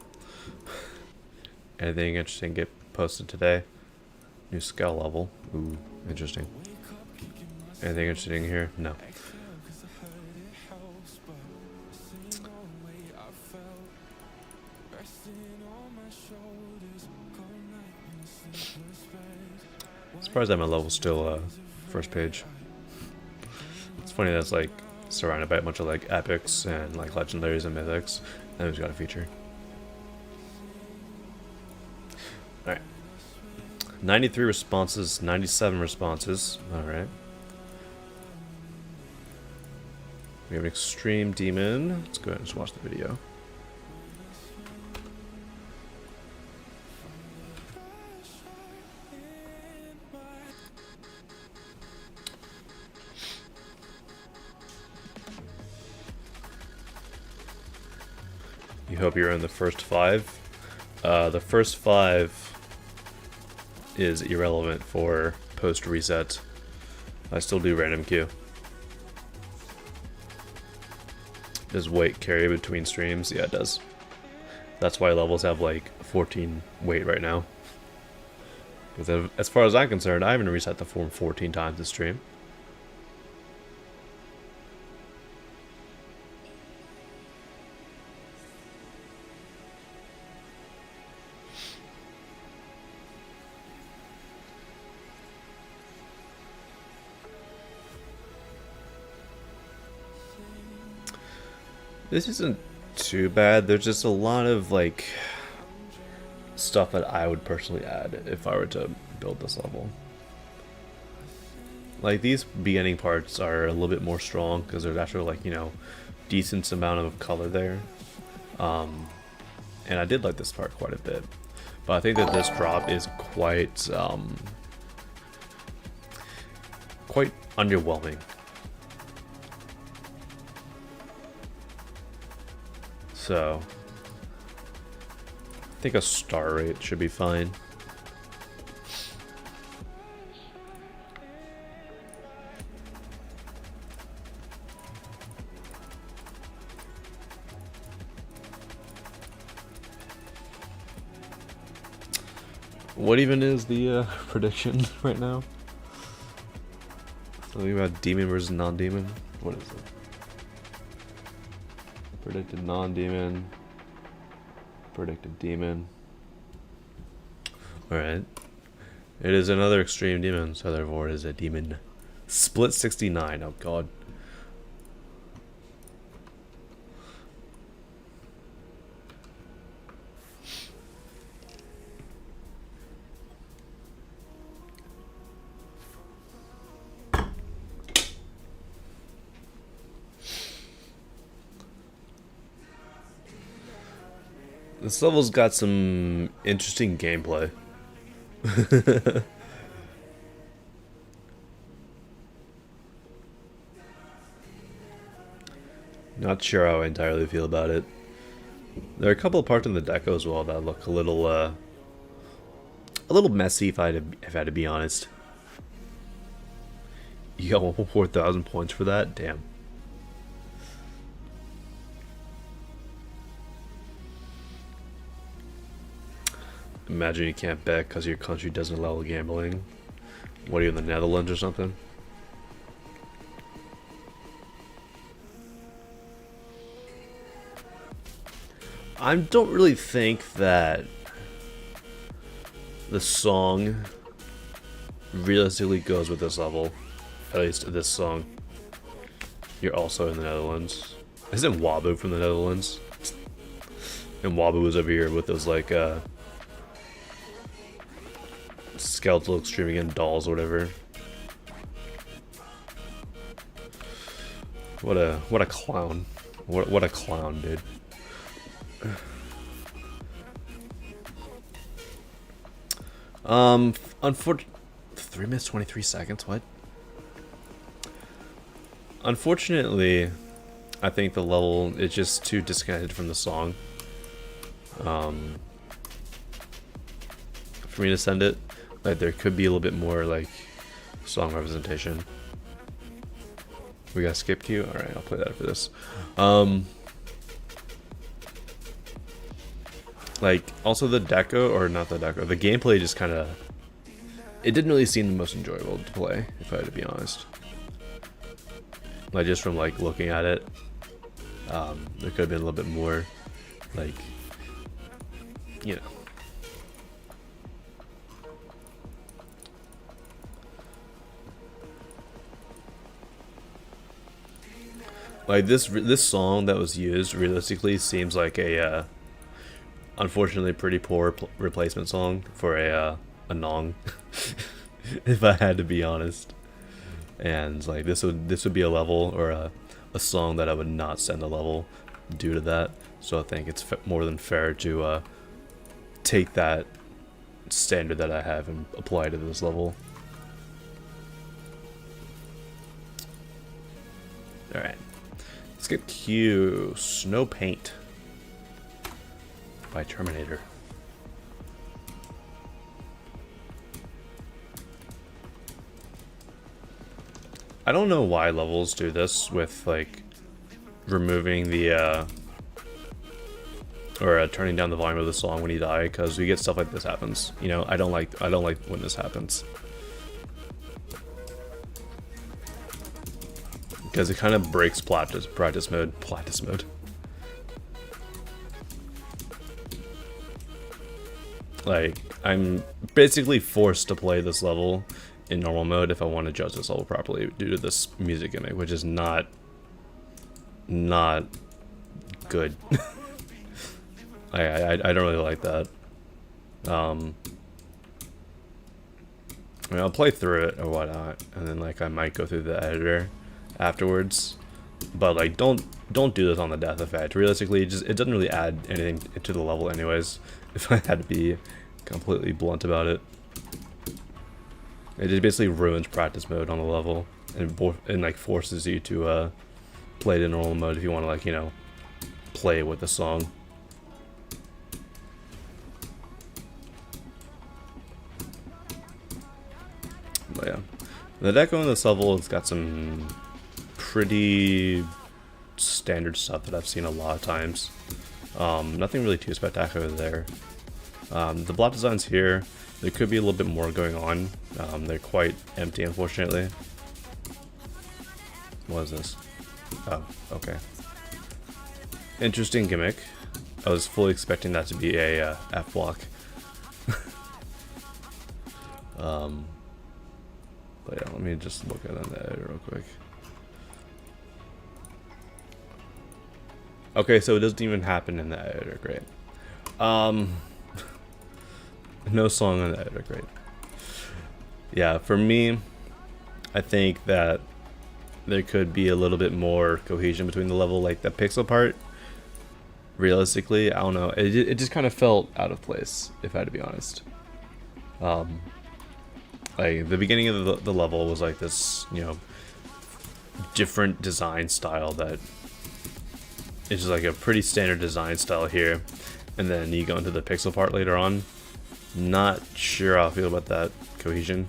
Anything interesting get posted today? New skill level. Ooh, interesting. Anything interesting here? No. Surprised that my level's still first page. It's funny that's like surrounded by a bunch of like epics and like legendaries and mythics, and it's got a feature. Alright. 93 responses, 97 responses. Alright. We have an extreme demon. Let's go ahead and just watch the video. You hope you're in the first 5. The first 5 is irrelevant for post reset. I still do random queue. Does weight carry between streams? Yeah, it does. That's why levels have like 14 weight right now. Because as far as I'm concerned, I haven't reset the form 14 times this stream. This isn't too bad. There's just a lot of like stuff that I would personally add if I were to build this level. Like these beginning parts are a little bit more strong because there's actually like, you know, decent amount of color there. And I did like this part quite a bit. But I think that this drop is quite underwhelming. So, I think a star rate should be fine. What even is the prediction right now? Something about demon versus non-demon? What is it? Predicted non-demon. Predicted demon. Alright. It is another extreme demon, so therefore it is a demon. Split 69, oh god. This level's got some interesting gameplay. Not sure how I entirely feel about it. There are a couple of parts in the deco as well that look a little messy if I had to be honest. You got 4,000 points for that? Damn. Imagine you can't bet because your country doesn't allow gambling. What are you, in the Netherlands or something? I don't really think that the song realistically goes with this level. At least this song. You're also in the Netherlands. Isn't Wabu from the Netherlands? And Wabu was over here with those like skeletal extreme again dolls or whatever. What a clown. What a clown, dude. Unfortunately, 3 minutes 23 seconds. What? Unfortunately, I think the level is just too disconnected from the song. For me to send it, like there could be a little bit more like song representation. We got skip queue. All right, I'll play that after this. Like also the deco, or not the deco, the gameplay just kind of, it didn't really seem the most enjoyable to play, if I had to be honest. Like just from like looking at it, there could have been a little bit more, like, you know. Like this song that was used realistically seems like a unfortunately pretty poor replacement song for a Nong, if I had to be honest. And like this would be a level or a song that I would not send a level due to that. So I think it's more than fair to take that standard that I have and apply it to this level. All right. Skip Q, Snow Paint by Terminator. I don't know why levels do this with like removing the or turning down the volume of the song when you die, because we get stuff like this happens. You know, I don't like when this happens. Because it kind of breaks practice mode. Like, I'm basically forced to play this level in normal mode if I want to judge this level properly due to this music gimmick, which is not good. I don't really like that. I mean, I'll play through it or whatnot, and then like I might go through the editor afterwards, but like don't do this on the death effect. Realistically, it doesn't really add anything to the level anyways, if I had to be completely blunt about it. It just basically ruins practice mode on the level and like forces you to play it in normal mode if you want to, like, you know, play with the song. But yeah, the deco in this level has got some pretty standard stuff that I've seen a lot of times. Nothing really too spectacular there. The block designs here, there could be a little bit more going on. They're quite empty, unfortunately. What is this? Oh, okay. Interesting gimmick. I was fully expecting that to be a F block. But yeah, let me just look at that real quick. Okay, so it doesn't even happen in the editor. Great. No song in the editor. Great. Yeah, for me, I think that there could be a little bit more cohesion between the level. Like the pixel part realistically, I don't know. It just kind of felt out of place, if I had to be honest. Like the beginning of the level was like this, you know, different design style that is just like a pretty standard design style here, and then you go into the pixel part later on. Not sure how I feel about that cohesion,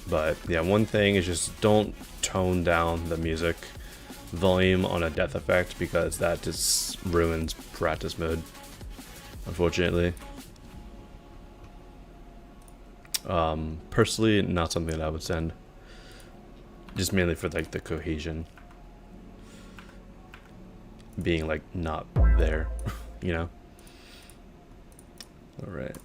but yeah, one thing is just don't tone down the music volume on a depth effect, because that just ruins practice mode, unfortunately. Personally, not something that I would send, just mainly for like the cohesion being like not there, you know. All right.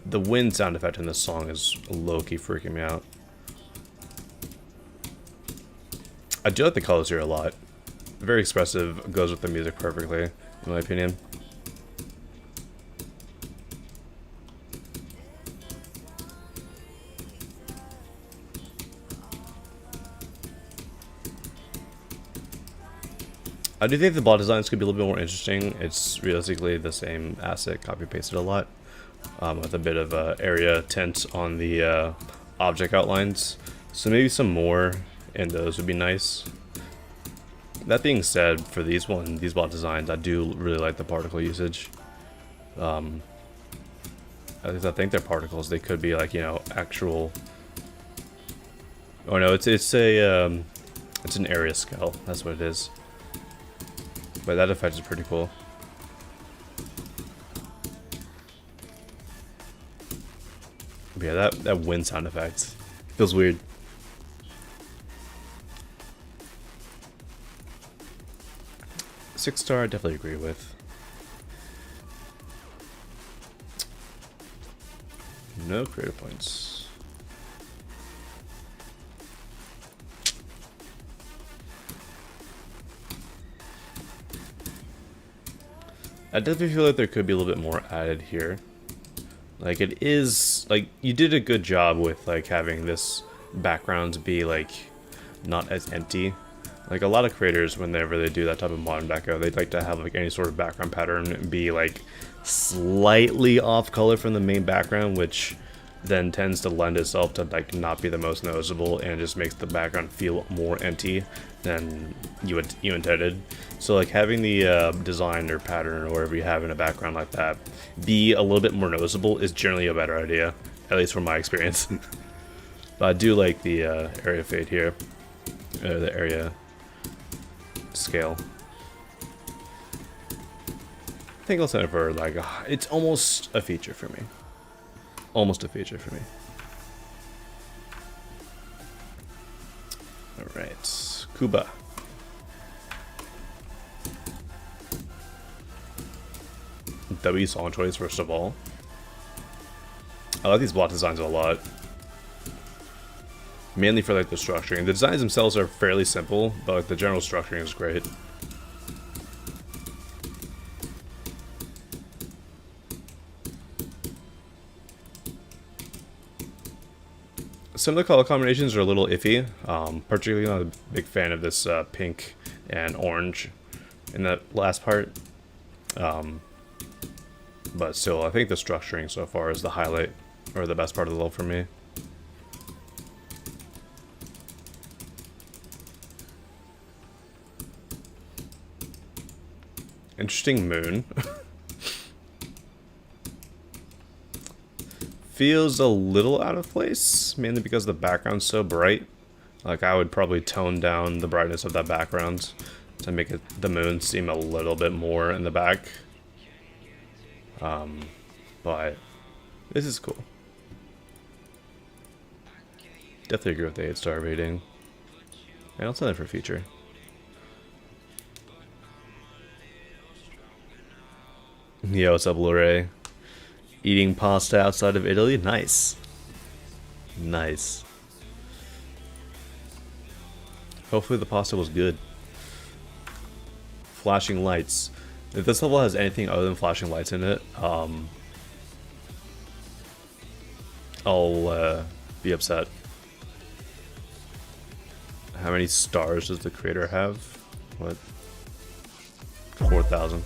The wind sound effect in this song is low-key freaking me out. I do like the colors here a lot. Very expressive, goes with the music perfectly, in my opinion. I do think the bot designs could be a little bit more interesting. It's realistically the same asset, copy-pasted a lot, with a bit of area tint on the object outlines. So maybe some more in those would be nice. That being said, for these bot designs, I do really like the particle usage. At least I think they're particles. They could be like, you know, actual. Oh no, it's an area scale. That's what it is. But that effect is pretty cool. But yeah, that wind sound effect feels weird. Six star, I definitely agree with. No creative points. I definitely feel like there could be a little bit more added here. Like, it is, like, you did a good job with, like, having this background be, like, not as empty. Like, a lot of creators, whenever they do that type of modern deco, they'd like to have, like, any sort of background pattern be, like, slightly off color from the main background, which then tends to lend itself to, like, not be the most noticeable, and it just makes the background feel more empty than you intended. So, like, having the design or pattern or whatever you have in a background like that be a little bit more noticeable is generally a better idea, at least from my experience. But I do like the area fade here, the area scale. I think I'll send it for, like, it's almost a feature for me. Almost a feature for me. Alright, Kuba. W song choice, first of all. I like these block designs a lot. Mainly for, like, the structuring. The designs themselves are fairly simple, but, like, the general structuring is great. Some of the color combinations are a little iffy. Particularly not a big fan of this pink and orange in that last part. But still, I think the structuring so far is the highlight, or the best part of the level for me. Interesting moon. Feels a little out of place, mainly because the background's so bright. Like, I would probably tone down the brightness of that background to make the moon seem a little bit more in the back. But this is cool. Definitely agree with the 8-star rating. And I'll send it for feature. Yo, what's up, Blu-ray? Eating pasta outside of Italy? Nice. Nice. Hopefully the pasta was good. flashing lights. If this level has anything other than flashing lights in it, I'll be upset. How many stars does the creator have? What? 4,000.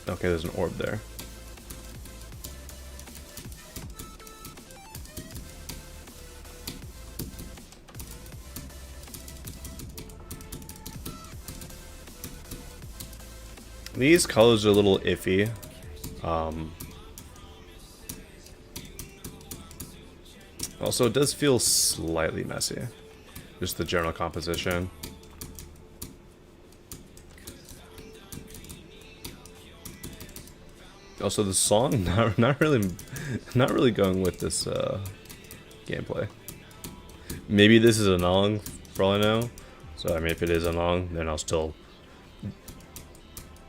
Okay, there's an orb there. These colors are a little iffy. Also, it does feel slightly messy. Just the general composition. Also, the song not really going with this gameplay. Maybe this is Anong, for all I know. So I mean, if it is Anong, then I'll still.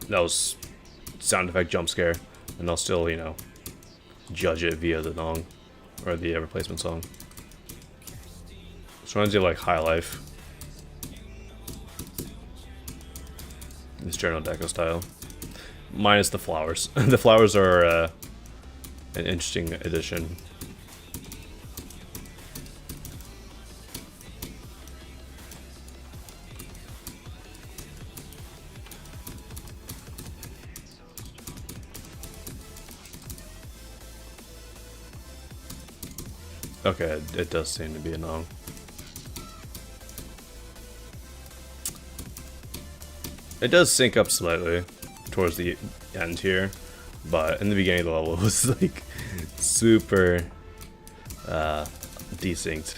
That was sound effect jump scare, and I'll still, you know, judge it via the Nong or the replacement song. This reminds you of like High Life. This general deco style. Minus the flowers. The flowers are an interesting addition. Okay, it does seem to be a Nong. It does sync up slightly towards the end here, but in the beginning of the level it was like super desynced.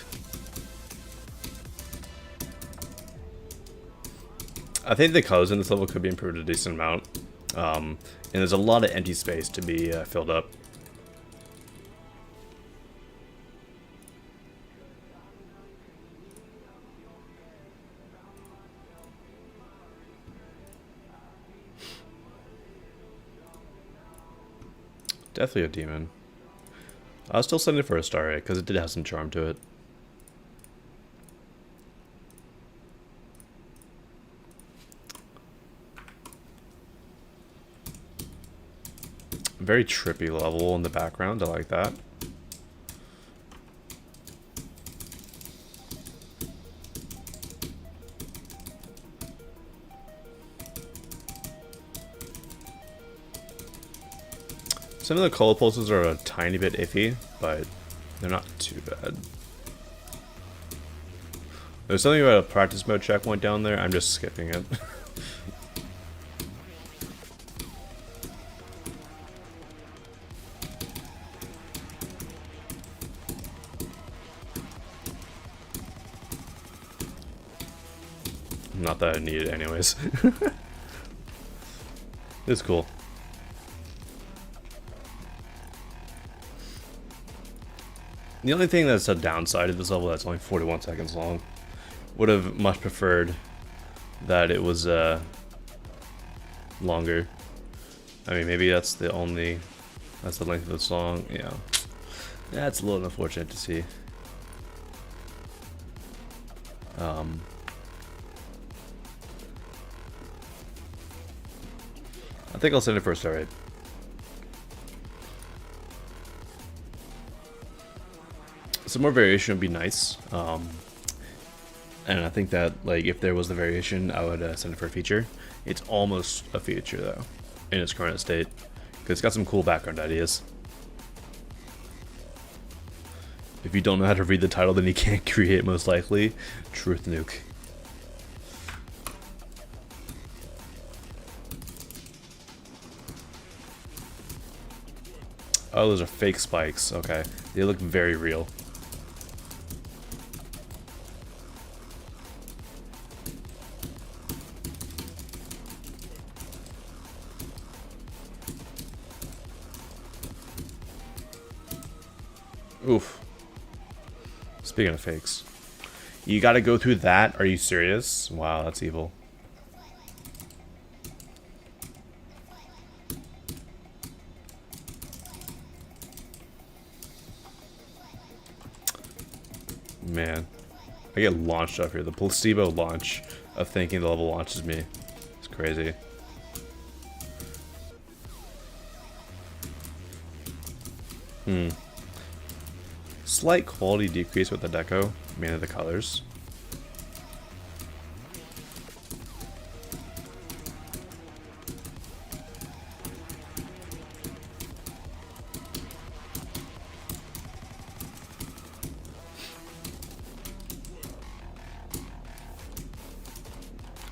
I think the colors in this level could be improved a decent amount, and there's a lot of empty space to be filled up. Definitely a demon. I was still sending it for a star because it did have some charm to it. Very trippy level in the background. I like that. Some of the color pulses are a tiny bit iffy, but they're not too bad. There's something about a practice mode checkpoint down there. I'm just skipping it. Not that I need it anyways. It's cool. The only thing that's a downside of this level that's only 41 seconds long. Would have much preferred that it was longer. I mean, maybe that's the length of the song. Yeah, that's a little unfortunate to see. I think I'll send it for a star rate. Some more variation would be nice, and I think that like if there was the variation, I would send it for a feature. It's almost a feature though, in its current state, because it's got some cool background ideas. If you don't know how to read the title, then you can't create, most likely. Truth nuke. Oh, those are fake spikes. Okay, they look very real. Oof. Speaking of fakes. You gotta go through that? Are you serious? Wow, that's evil. Man. I get launched up here. The placebo launch of thinking the level launches me. It's crazy. Slight quality decrease with the deco, mainly the colors.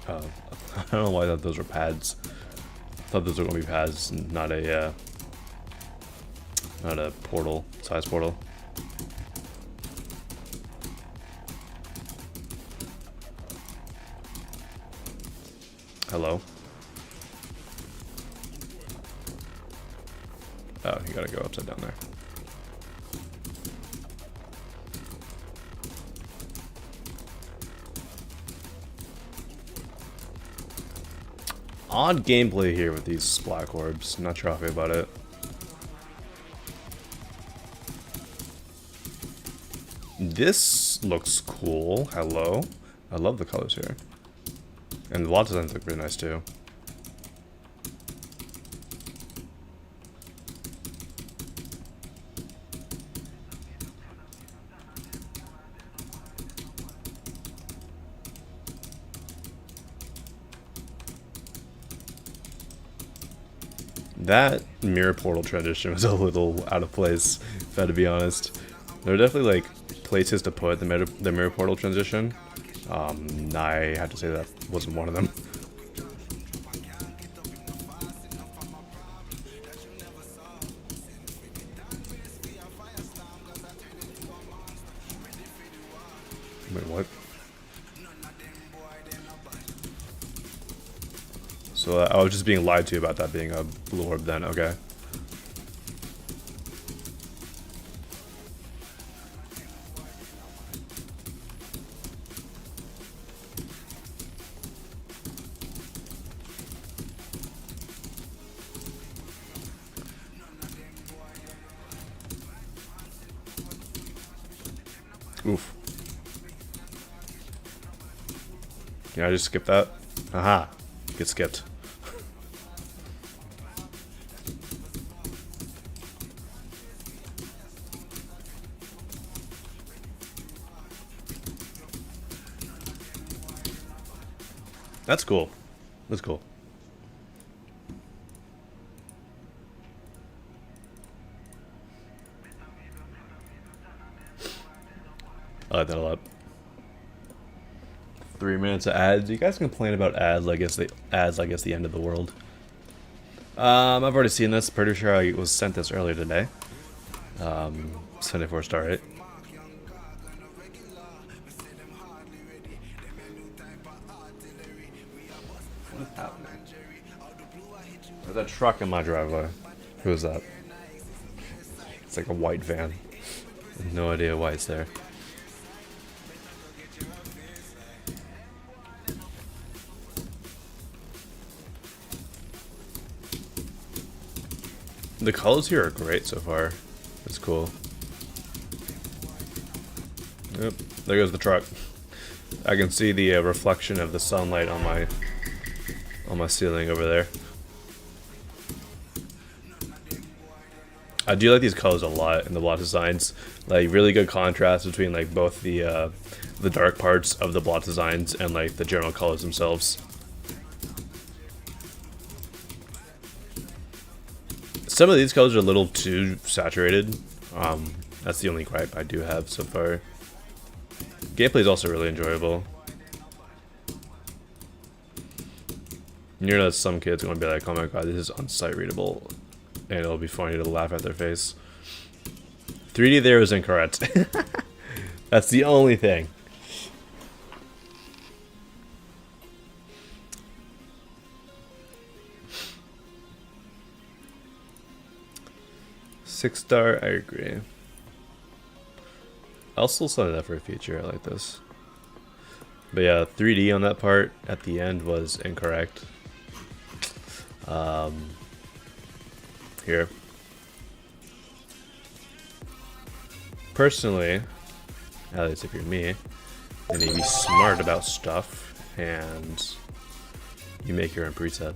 I don't know why I thought those were pads. I thought those were going to be pads, not a portal, size portal. Hello? Oh, you gotta go upside down there. Odd gameplay here with these black orbs. Not sure how I feel about it. This looks cool. Hello. I love the colors here. And the lot designs look really nice too. That mirror portal transition was a little out of place, if I had to be honest. There are definitely like places to put the mirror portal transition. I have to say that wasn't one of them. Wait, what? So I was just being lied to about that being a blue orb then, okay. Oof. Can I just skip that? Aha. Get skipped. That's cool. That's cool. I like that a lot. 3 minutes of ads. You guys complain about ads like it's the end of the world. I've already seen this. Pretty sure I was sent this earlier today. 74 star 8. What's happening? There's a truck in my driveway. Who is that? It's like a white van. No idea why it's there. The colors here are great so far. It's cool. Yep, there goes the truck. I can see the reflection of the sunlight on my ceiling over there. I do like these colors a lot in the block designs. Like really good contrast between like both the dark parts of the block designs and like the general colors themselves. Some of these colors are a little too saturated. That's the only gripe I do have so far. Gameplay is also really enjoyable. You know that some kids are going to be like, oh my god, this is unsight readable. And it'll be funny to laugh at their face. 3D there is incorrect. That's the only thing. Six star, I agree. I'll still set it up for a feature. I like this. But yeah, 3D on that part at the end was incorrect. Here. Personally, at least if you're me, And you be smart about stuff, and you make your own preset.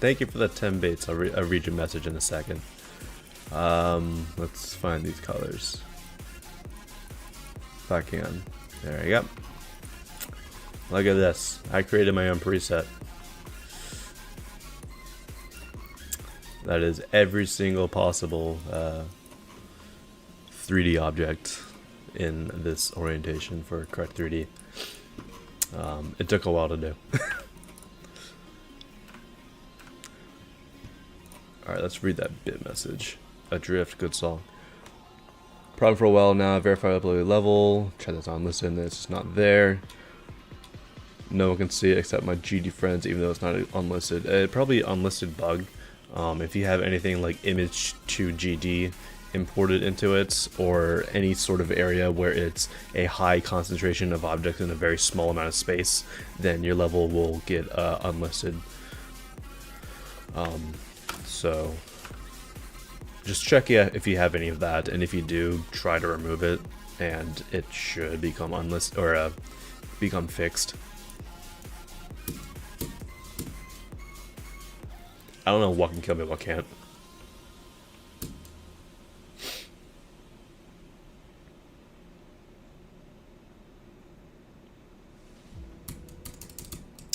Thank you for the 10 baits. I'll read your message in a second. Let's find these colors. If I can. There you go. Look at this. I created my own preset. That is every single possible 3D object in this orientation for correct 3D. It took a while to do. Alright, let's read that bit message. Adrift, good song. Problem for a while now, verify uploaded level. Chat that's on listen, it's just not there. No one can see it except my GD friends, even though it's not unlisted. Probably unlisted bug. If you have anything like image to GD imported into it, or any sort of area where it's a high concentration of objects in a very small amount of space, then your level will get unlisted. So just check if you have any of that, and if you do, try to remove it, and it should become unlisted or become fixed. I don't know what can kill me, what can't.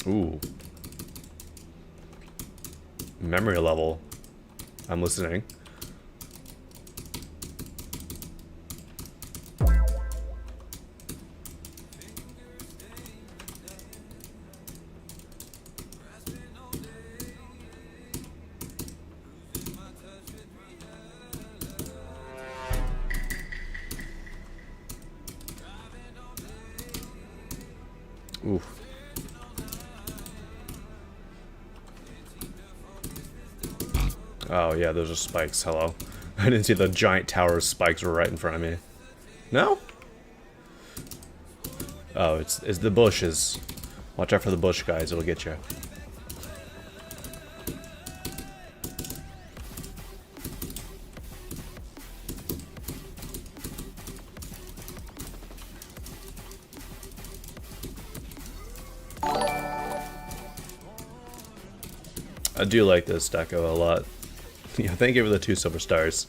Ooh. Memory level. I'm listening. Oof. Oh yeah, those are spikes. Hello. I didn't see the giant tower of spikes right in front of me. No? Oh, it's the bushes. Watch out for the bush, guys. It'll get you. I do like this deco a lot. Yeah, thank you for the 2 silver stars.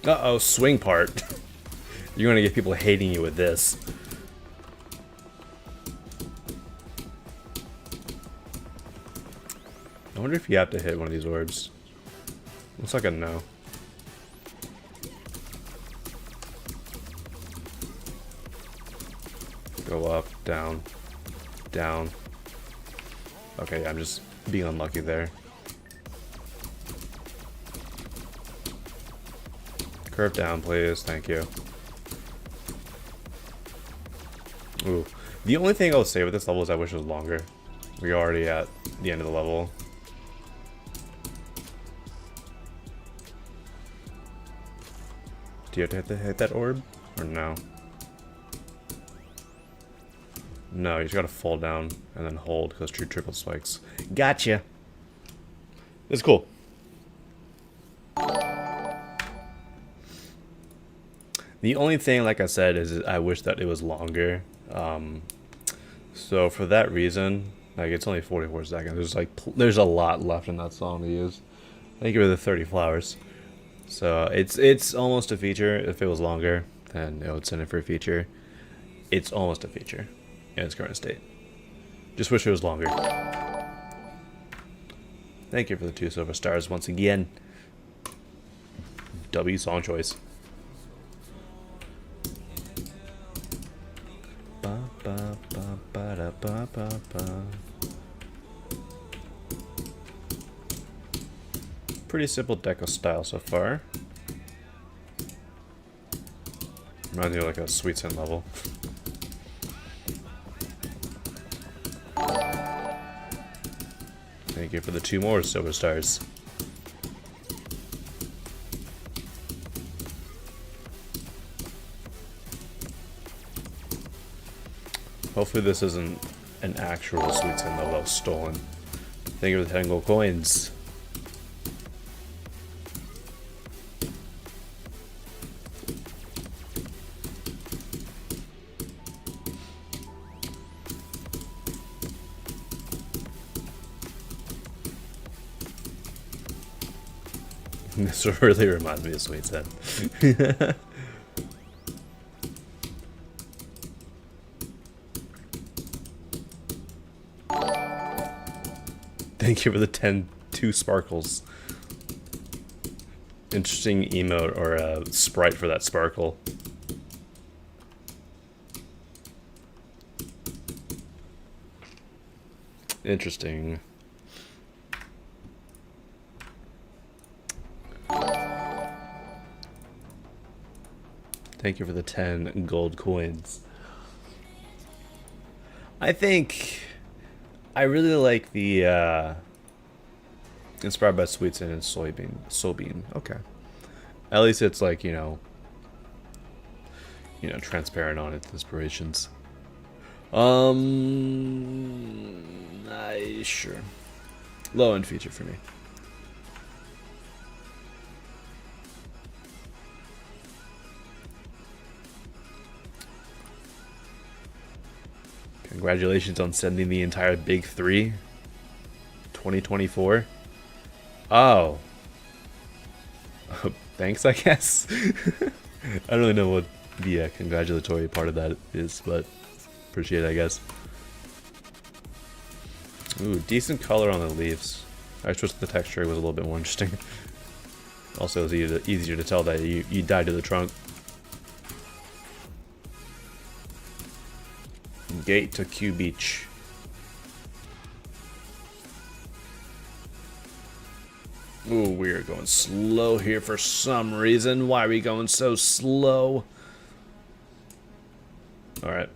Uh-oh, swing part. You're gonna get people hating you with this. I wonder if you have to hit one of these orbs. Looks like a no. Go up, down, down. Okay, I'm just being unlucky there. Curve down, please. Thank you. Ooh. The only thing I'll say with this level is I wish it was longer. We're already at the end of the level. Do you have to hit that orb? Or no? No, you just gotta fall down and then hold because true triple spikes. Gotcha! It's cool. The only thing, like I said, is I wish that it was longer. So for that reason, like it's only 44 seconds. There's a lot left in that song to use. Thank you for the 30 flowers. So it's almost a feature. If it was longer, then it would send it for a feature. It's almost a feature in its current state. Just wish it was longer. Thank you for the 2 silver stars once again. W song choice. Ba, ba, ba, ba, da, ba, ba, ba. Pretty simple deco style so far. Reminds me of like a Sweet Sin level. Thank you for the 2 more silver stars. Hopefully this isn't an actual Sweet Sin level that was stolen. Thank you for the 10 gold coins. This really reminds me of Sweet's Head. Thank you for the 2 sparkles. Interesting emote or sprite for that sparkle. Interesting. Thank you for the 10 gold coins. I think I really like the inspired by sweets and soybean. Okay. At least it's like, you know, transparent on its inspirations. Sure. Low end feature for me. Congratulations on sending the entire Big 3. 2024. Oh. Thanks, I guess. I don't really know what the congratulatory part of that is, but appreciate it, I guess. Ooh, decent color on the leaves. I wish the texture was a little bit more interesting. Also, it's easier to tell that you died to the trunk. Gate to Q Beach. Ooh, we're going slow here for some reason. Why are we going so slow? Alright.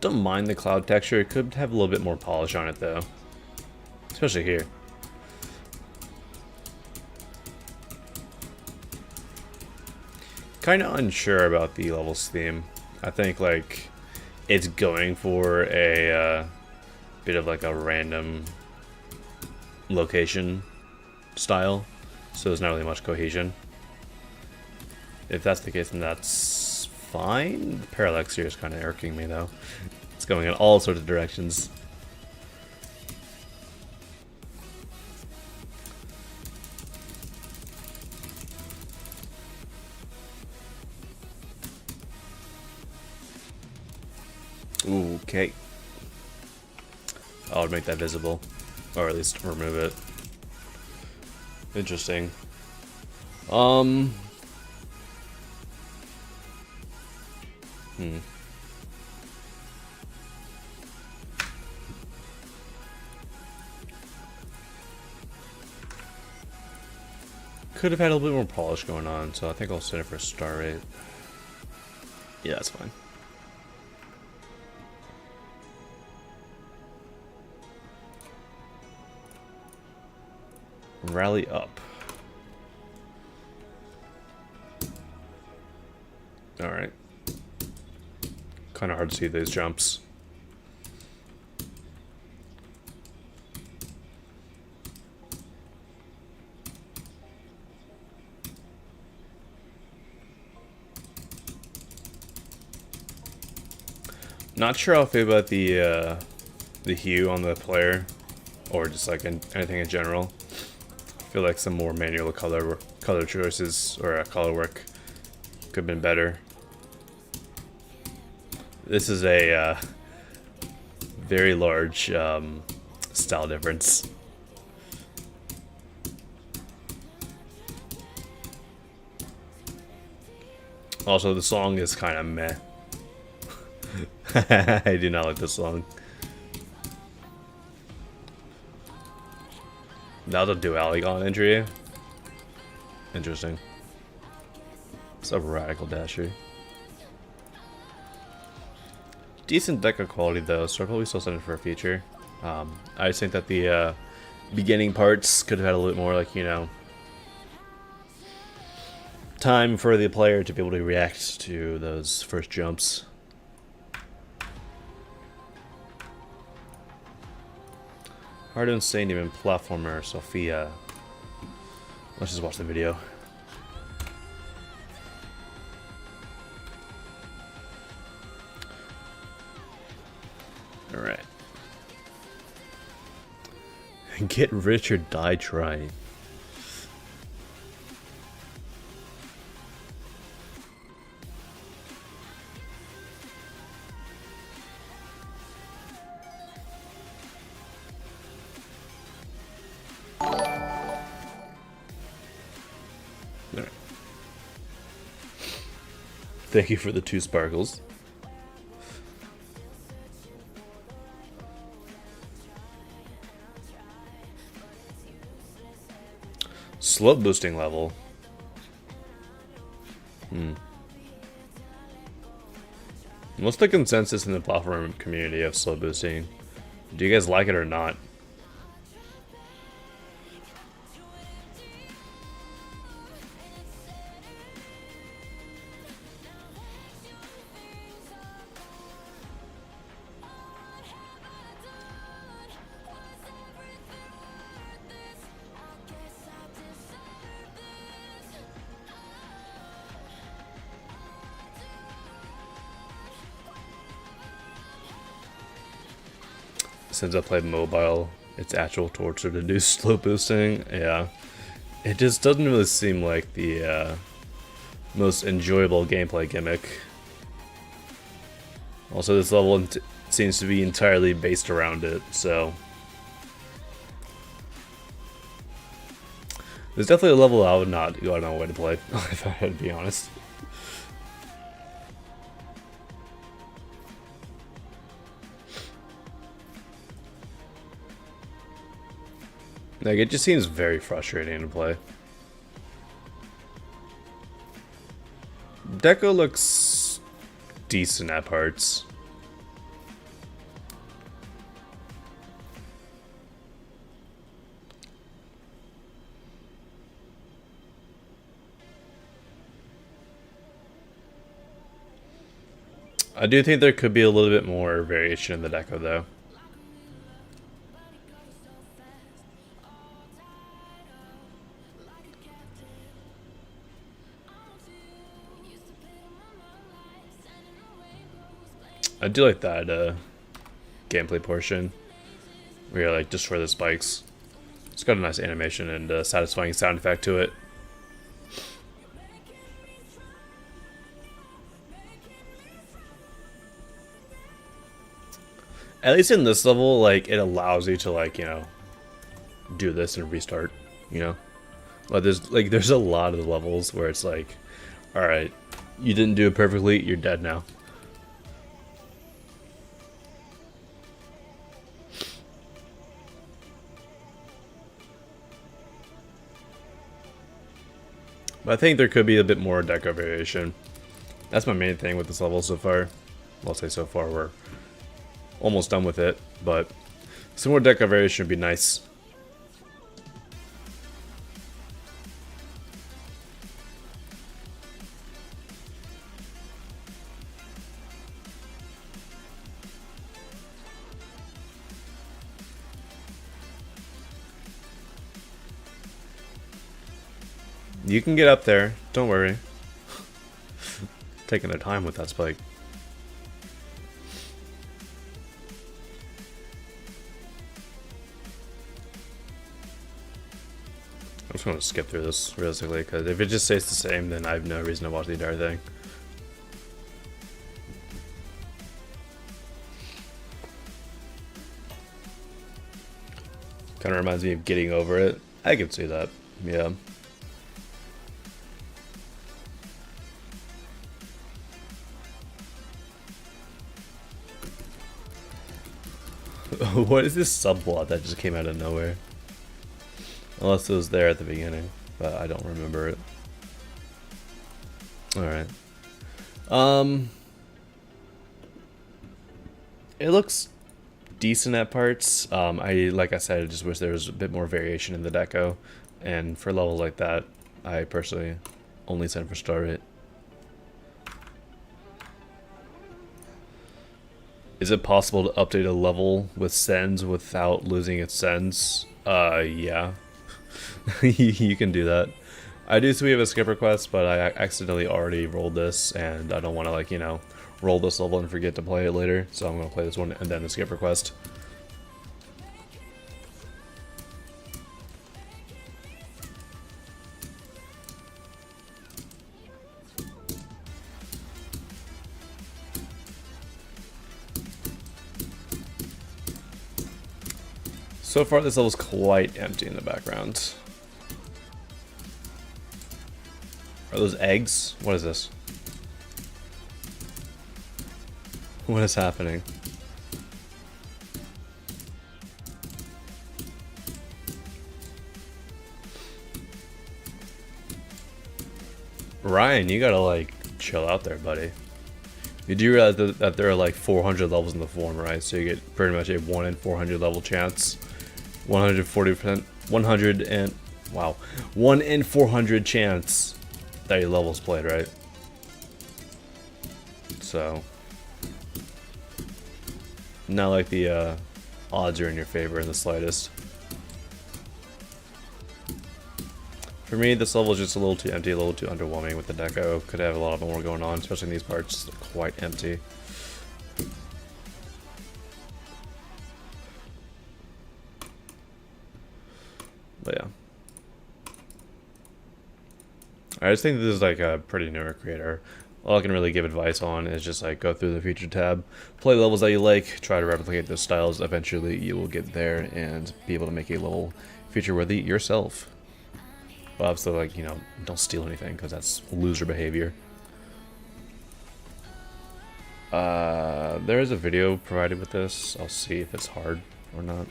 Don't mind the cloud texture. It could have a little bit more polish on it, though. Especially here. Kind of unsure about the levels theme. I think, like, it's going for a bit of, like, a random location style. So there's not really much cohesion. If that's the case, then that's fine. The parallax here is kind of irking me, though. It's going in all sorts of directions. Ooh, okay. I would make that visible. Or at least remove it. Interesting. Could have had a little bit more polish going on, so I think I'll set it for a star rate. Yeah, that's fine. Rally up. Alright. Kind of hard to see those jumps. Not sure how I feel about the hue on the player, or just like anything in general. I feel like some more manual color choices or color work could have been better. This is a very large style difference. Also, the song is kind of meh. I do not like this song. Now the duality on entry. Interesting. It's a radical dasher. Decent deca quality though, so I'll probably still send it for a feature. I just think that the beginning parts could have had a little bit more, like, you know, time for the player to be able to react to those first jumps. Hard to insane even platformer Sophia. Let's just watch the video. Alright. Get rich or die trying. Alright. Thank you for the 2 sparkles. Slope boosting level. What's the consensus in the platform community of slope boosting? Do you guys like it or not? Since I played mobile, it's actual torture to do slow boosting. Yeah, it just doesn't really seem like the most enjoyable gameplay gimmick. Also, this level seems to be entirely based around it, so there's definitely a level I would not go out of my way to play, if I had to be honest. Like, it just seems very frustrating to play. Deco looks decent at parts. I do think there could be a little bit more variation in the deco, though. I do like that gameplay portion where you like destroy the spikes. It's got a nice animation and a satisfying sound effect to it. At least in this level, like, it allows you to, like, you know, do this and restart, you know? But there's a lot of levels where it's like, alright, you didn't do it perfectly, you're dead now. But I think there could be a bit more deco variation. That's my main thing with this level so far. I'll say so far, we're almost done with it, but some more deco variation would be nice. You can get up there, don't worry. Taking their time with that spike. I'm just gonna skip through this realistically, because if it just stays the same, then I have no reason to watch the entire thing. Kind of reminds me of Getting Over It. I can see that, yeah. What is this subplot that just came out of nowhere? Unless it was there at the beginning, but I don't remember it. Alright. It looks decent at parts. Like I said, I just wish there was a bit more variation in the deco. And for levels like that, I personally only send for star rate. Is it possible to update a level with sends without losing its sends? Yeah. You can do that. I do see we have a skip request, but I accidentally already rolled this, and I don't want to, like, you know, roll this level and forget to play it later. So I'm gonna play this one and then the skip request. So far, this level's quite empty in the background. Are those eggs? What is this? What is happening? Ryan, you gotta like chill out there, buddy. You do realize that there are like 400 levels in the form, right? So you get pretty much a 1 in 400 level chance. 140%, 100 and, wow, 1 in 400 chance that your level's played, right? So, not like the odds are in your favor in the slightest. For me, this level is just a little too empty, a little too underwhelming with the deco. Could have a lot more going on, especially in these parts. It's quite empty. But yeah. I just think this is like a pretty newer creator. All I can really give advice on is just like go through the feature tab, play levels that you like, try to replicate those styles. Eventually you will get there and be able to make a level feature worthy yourself. But obviously, like, you know, don't steal anything because that's loser behavior. There is a video provided with this. I'll see if it's hard or not.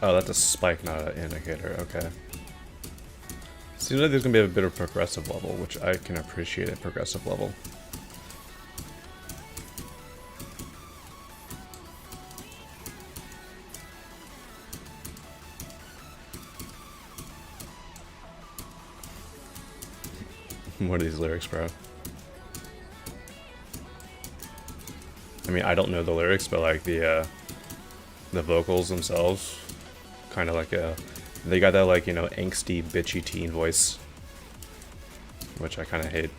Oh, that's a spike, not an indicator. Okay. Seems like there's gonna be a bit of progressive level, which I can appreciate at progressive level. What are these lyrics, bro? I mean, I don't know the lyrics, but like the vocals themselves, kind of like they got that like, you know, angsty, bitchy teen voice, which I kind of hate.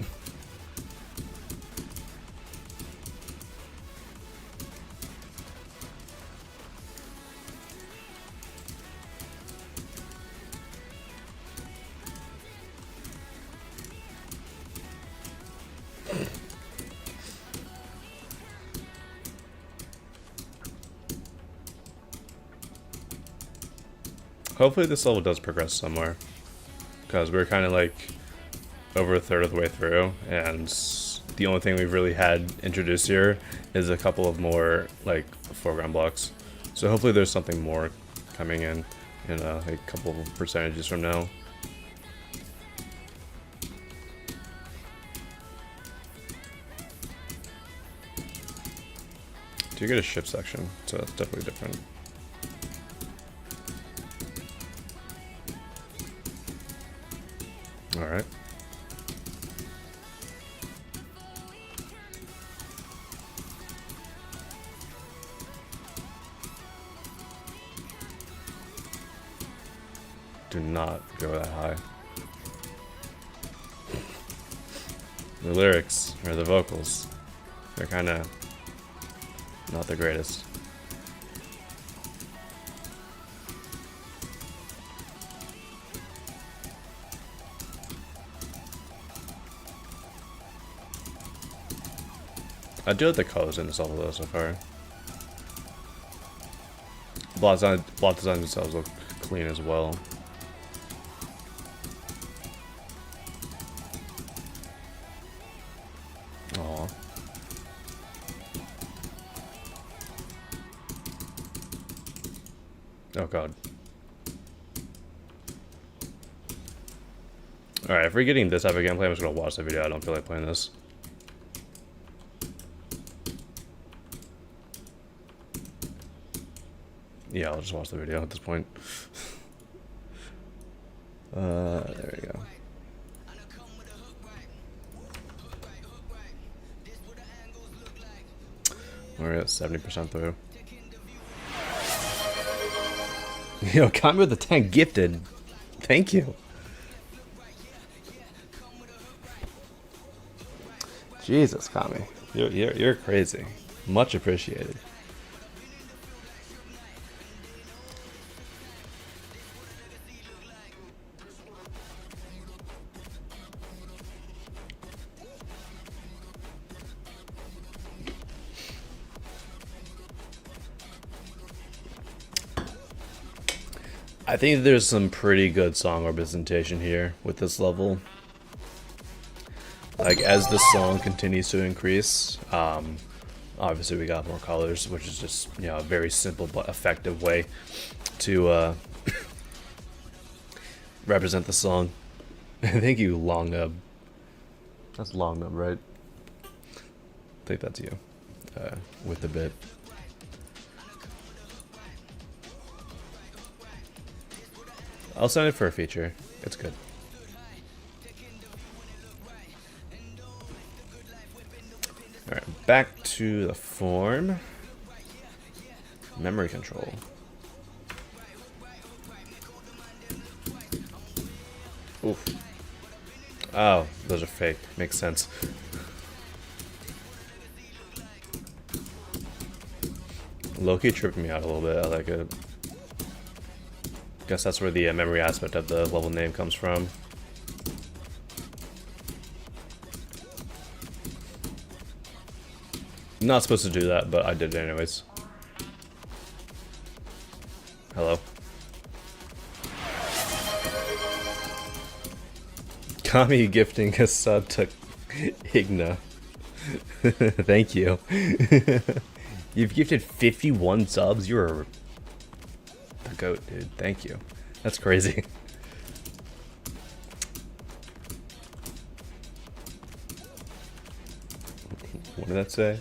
Hopefully this level does progress somewhere, because we're kind of like over a third of the way through, and the only thing we've really had introduced here is a couple of more like foreground blocks. So hopefully there's something more coming in a couple of percentages from now. Do you get a ship section? So that's definitely different. Alright. Do not go that high. The lyrics, or the vocals, they're kind of not the greatest. I do like the colors in this level though so far. Block designs themselves look clean as well. Aww. Oh god. Alright, if we're getting this type of gameplay, I'm just gonna watch the video. I don't feel like playing this. Yeah, I'll just watch the video at this point. There we go. We're at 70% through. Yo, Kami with the 10 gifted. Thank you. Jesus, Kami. You're crazy. Much appreciated. I think there's some pretty good song representation here with this level. Like, as the song continues to increase, obviously we got more colors, which is just, you know, a very simple but effective way to represent the song. Thank you, Long Nub. That's Long Nub, right? I think that's you, with the bit. I'll send it for a feature. It's good. Alright, back to the form. Memory control. Oof. Oh, those are fake. Makes sense. Low-key tripping me out a little bit. I like it. Guess that's where the memory aspect of the level name comes from. Not supposed to do that, but I did it anyways. Hello. Kami gifting a sub to Igna. Thank you. You've gifted 51 subs? You're the goat, dude. Thank you. That's crazy. What did that say?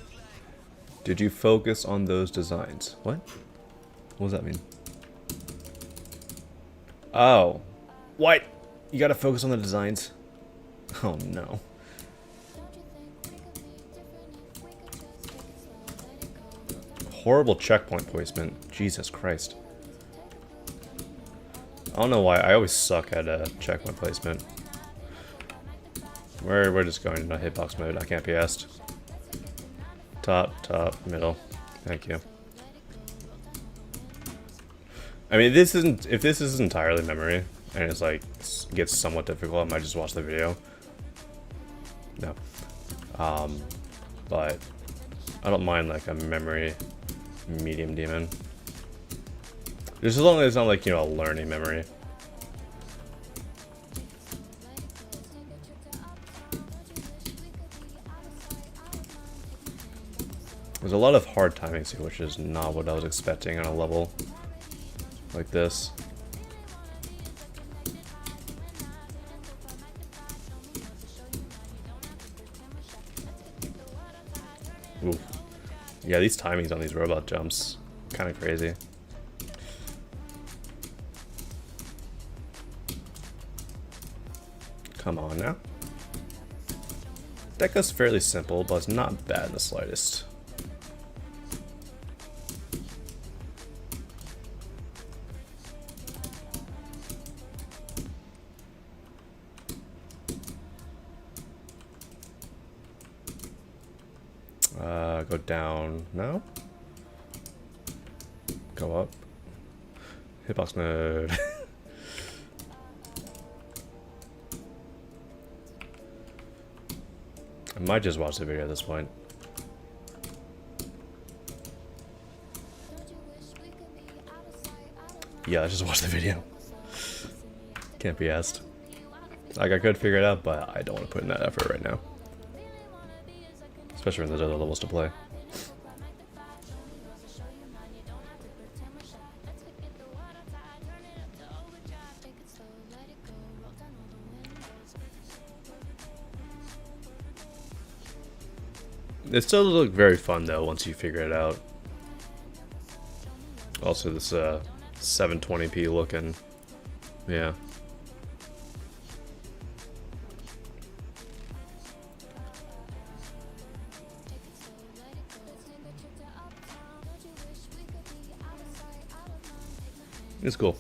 Did you focus on those designs? What? What does that mean? Oh. What? You gotta focus on the designs? Oh no. Horrible checkpoint placement. Jesus Christ. I don't know why, I always suck at checkpoint placement. We're just going into hitbox mode, I can't be asked. Top, middle. Thank you. I mean, if this is entirely memory, and it's like, gets somewhat difficult, I might just watch the video. No. But I don't mind like a memory medium demon. Just as long as it's not like, you know, a learning memory. There's a lot of hard timings here, which is not what I was expecting on a level like this. Ooh. Yeah, these timings on these robot jumps, kind of crazy. Come on now. Deca's fairly simple, but it's not bad in the slightest. Go down. No? Go up. Hitbox mode. I might just watch the video at this point. Yeah, let's just watch the video. Can't be asked. Like, I could figure it out, but I don't want to put in that effort right now. Especially when there's other levels to play. It still looks very fun though once you figure it out. Also this 720p looking, yeah. It's cool.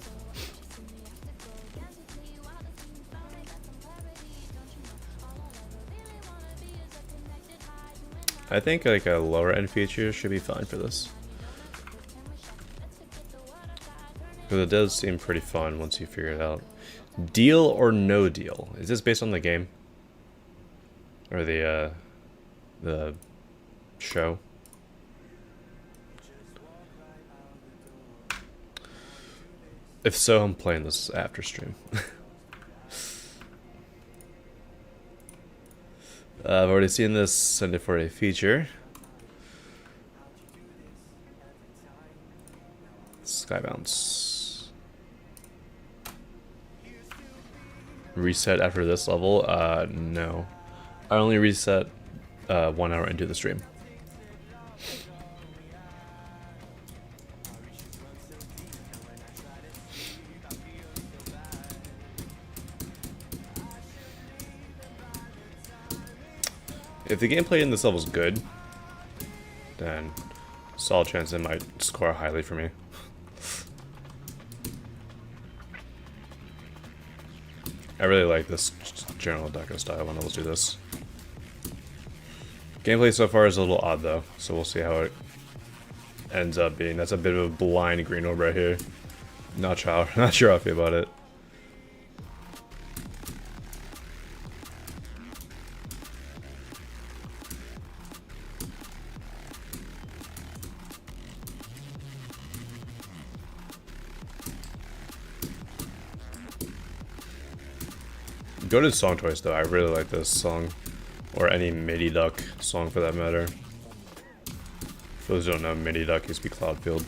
I think like a lower end feature should be fine for this. Because it does seem pretty fun once you figure it out. Deal or no deal? Is this based on the game? Or the show? If so, I'm playing this after stream. I've already seen this, send it for a feature. Skybounce. Reset after this level? No. I only reset 1 hour into the stream. If the gameplay in this level is good, then solid chance it might score highly for me. I really like this general deco style when let's do this. Gameplay so far is a little odd though, so we'll see how it ends up being. That's a bit of a blind green orb right here. Not sure how I feel about it. Go to song choice though. I really like this song, or any MIDI duck song for that matter. For those who don't know, MIDI duck used to be Cloudfield.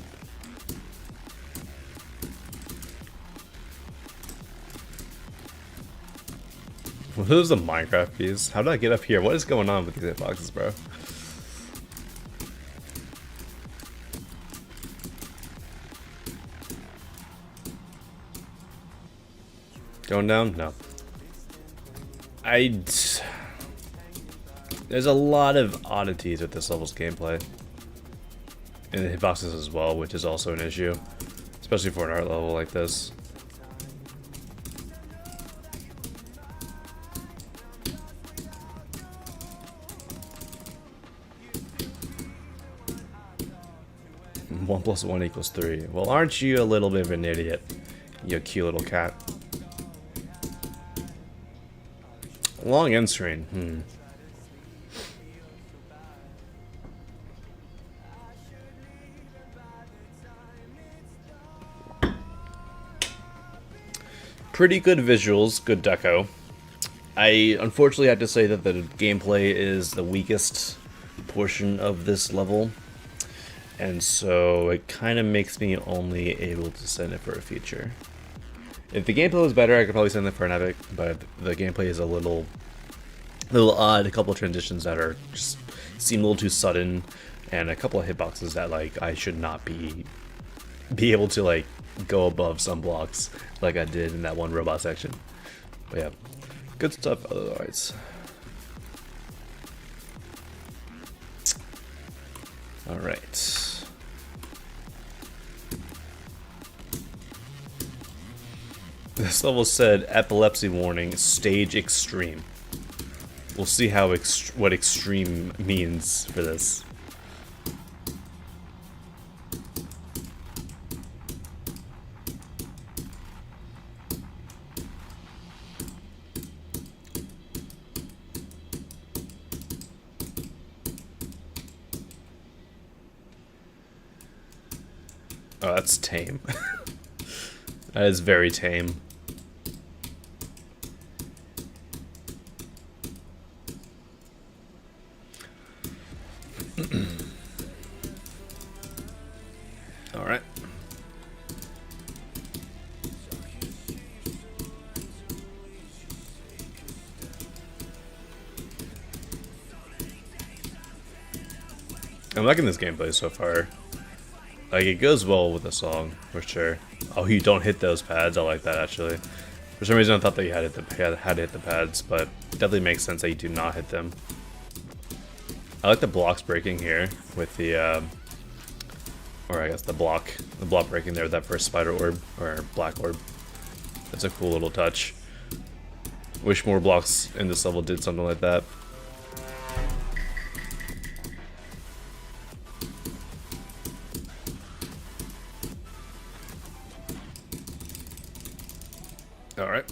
What is the Minecraft piece? How did I get up here? What is going on with these hitboxes, bro? Going down? No. There's a lot of oddities with this level's gameplay. And the hitboxes as well, which is also an issue. Especially for an art level like this. One plus one equals 3. Well, aren't you a little bit of an idiot, you cute little cat? Long end screen. Pretty good visuals, good deco. I unfortunately have to say that the gameplay is the weakest portion of this level. And so it kind of makes me only able to send it for a feature. If the gameplay was better, I could probably send it for an epic, but the gameplay is a little odd. A couple of transitions that are just seem a little too sudden, and a couple of hitboxes that like I should not be able to like go above some blocks like I did in that one robot section. But yeah, good stuff otherwise. All right. This level said epilepsy warning, stage extreme. We'll see how what extreme means for this. Oh, that's tame. That is very tame. All right. I'm liking this gameplay so far. Like, it goes well with the song, for sure. Oh, you don't hit those pads? I like that, actually. For some reason, I thought that you had to hit the pads, but it definitely makes sense that you do not hit them. I like the blocks breaking here with the, Or I guess the block breaking there with that first spider orb, or black orb. That's a cool little touch. Wish more blocks in this level did something like that. Alright.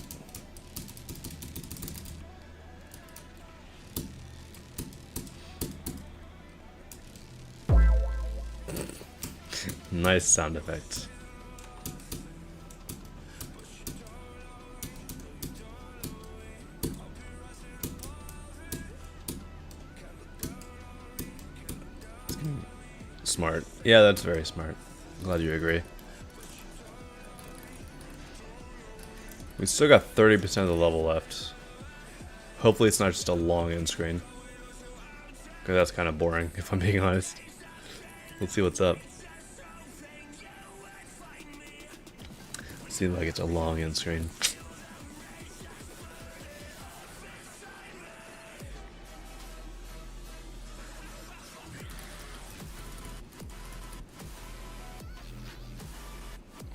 Nice sound effects. Smart. Yeah, that's very smart. Glad you agree. We still got 30% of the level left. Hopefully it's not just a long end screen. Because that's kind of boring, if I'm being honest. Let's see what's up. Seems like it's a long end screen.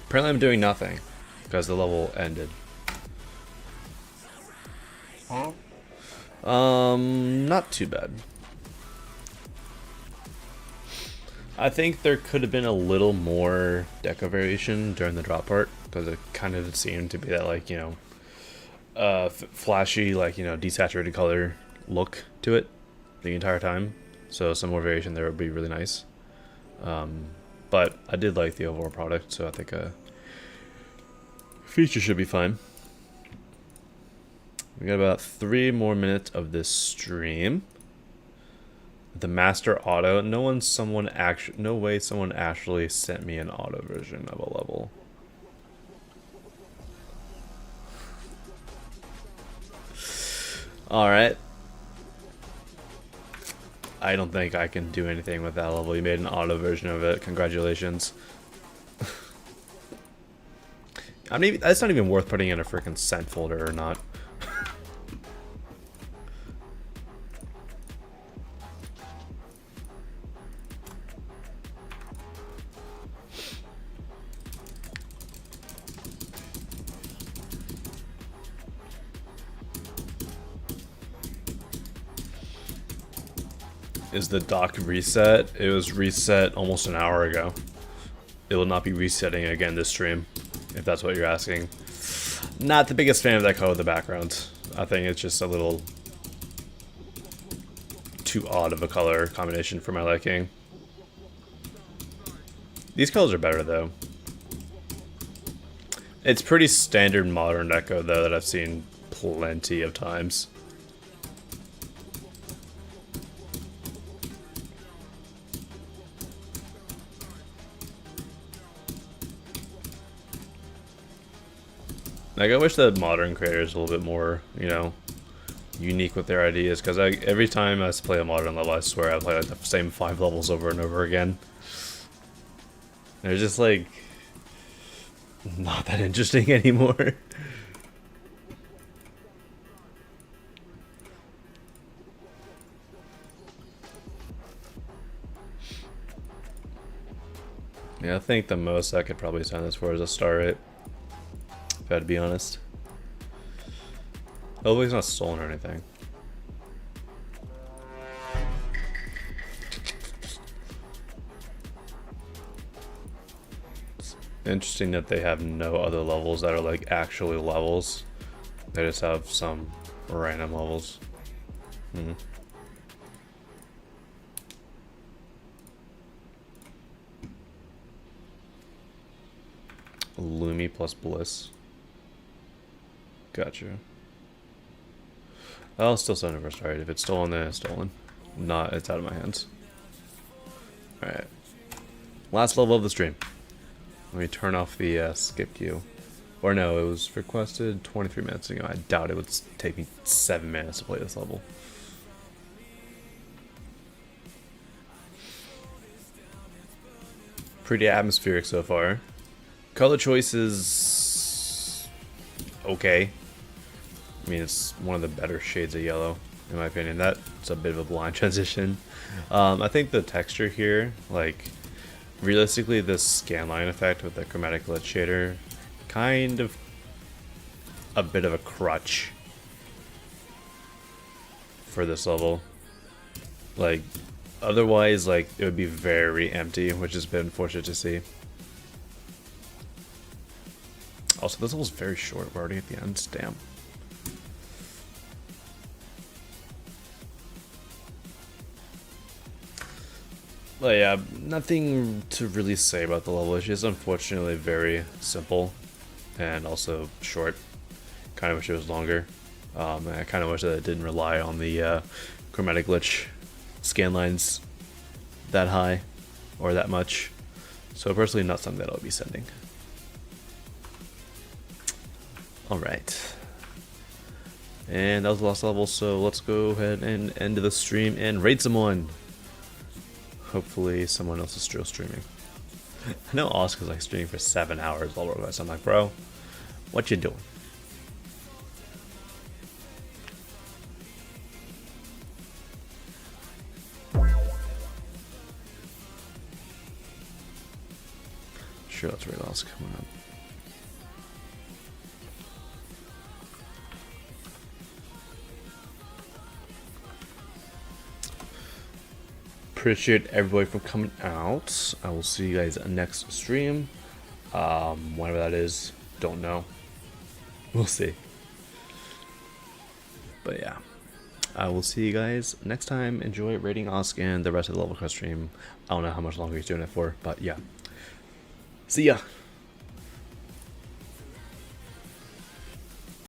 Apparently I'm doing nothing because the level ended. Not too bad. I think there could have been a little more deco variation during the drop part, because it kind of seemed to be that, like, you know, flashy, like, you know, desaturated color look to it the entire time. So some more variation there would be really nice. But I did like the overall product, so I think feature should be fine. We got about 3 more minutes of this stream. The master auto. No way someone actually sent me an auto version of a level. Alright. I don't think I can do anything with that level. You made an auto version of it. Congratulations. I mean, that's not even worth putting in a freaking sent folder or not. Is the dock reset? It was reset almost an hour ago. It will not be resetting again this stream, if that's what you're asking. Not the biggest fan of that color in the background. I think it's just a little too odd of a color combination for my liking. These colors are better though. It's pretty standard modern deco though that I've seen plenty of times. Like, I wish that modern creators were a little bit more, you know, unique with their ideas, because every time I play a modern level, I swear I play like the same 5 levels over and over again. They're just like not that interesting anymore. Yeah, I think the most I could probably sign this for is a star 8. If I had to be honest. Hopefully he's not stolen or anything. It's interesting that they have no other levels that are like actually levels. They just have some random levels. Lumi plus Bliss. Gotcha. I'll still send it for star 8. If it's stolen, then it's stolen. Not, it's out of my hands. Alright. Last level of the stream. Let me turn off the skip queue. Or no, it was requested 23 minutes ago. I doubt it would take me 7 minutes to play this level. Pretty atmospheric so far. Color choice is okay. I mean, it's one of the better shades of yellow, in my opinion. That's a bit of a blind transition. I think the texture here, like, Realistically, this scanline effect with the chromatic glitch shader, kind of a bit of a crutch for this level. Like, otherwise, like, it would be very empty, which has been unfortunate to see. Also, this level's very short. We're already at the end. Damn. But yeah, nothing to really say about the level. It's just unfortunately very simple and also short. Kind of wish it was longer. I kind of wish that it didn't rely on the chromatic glitch scan lines that high or that much. So personally, not something that I'll be sending. Alright. And that was the last level, so let's go ahead and end the stream and raid someone. Hopefully someone else is still streaming. I know Oscar's like streaming for 7 hours while we're going, so I'm like, bro, what you doing? Sure, let's raid Oscar. Come on. Appreciate everybody for coming out. I will see you guys next stream. Whenever that is, don't know. We'll see. But yeah, I will see you guys next time. Enjoy raiding Osk and the rest of the level quest stream. I don't know how much longer he's doing it for, but yeah. See ya.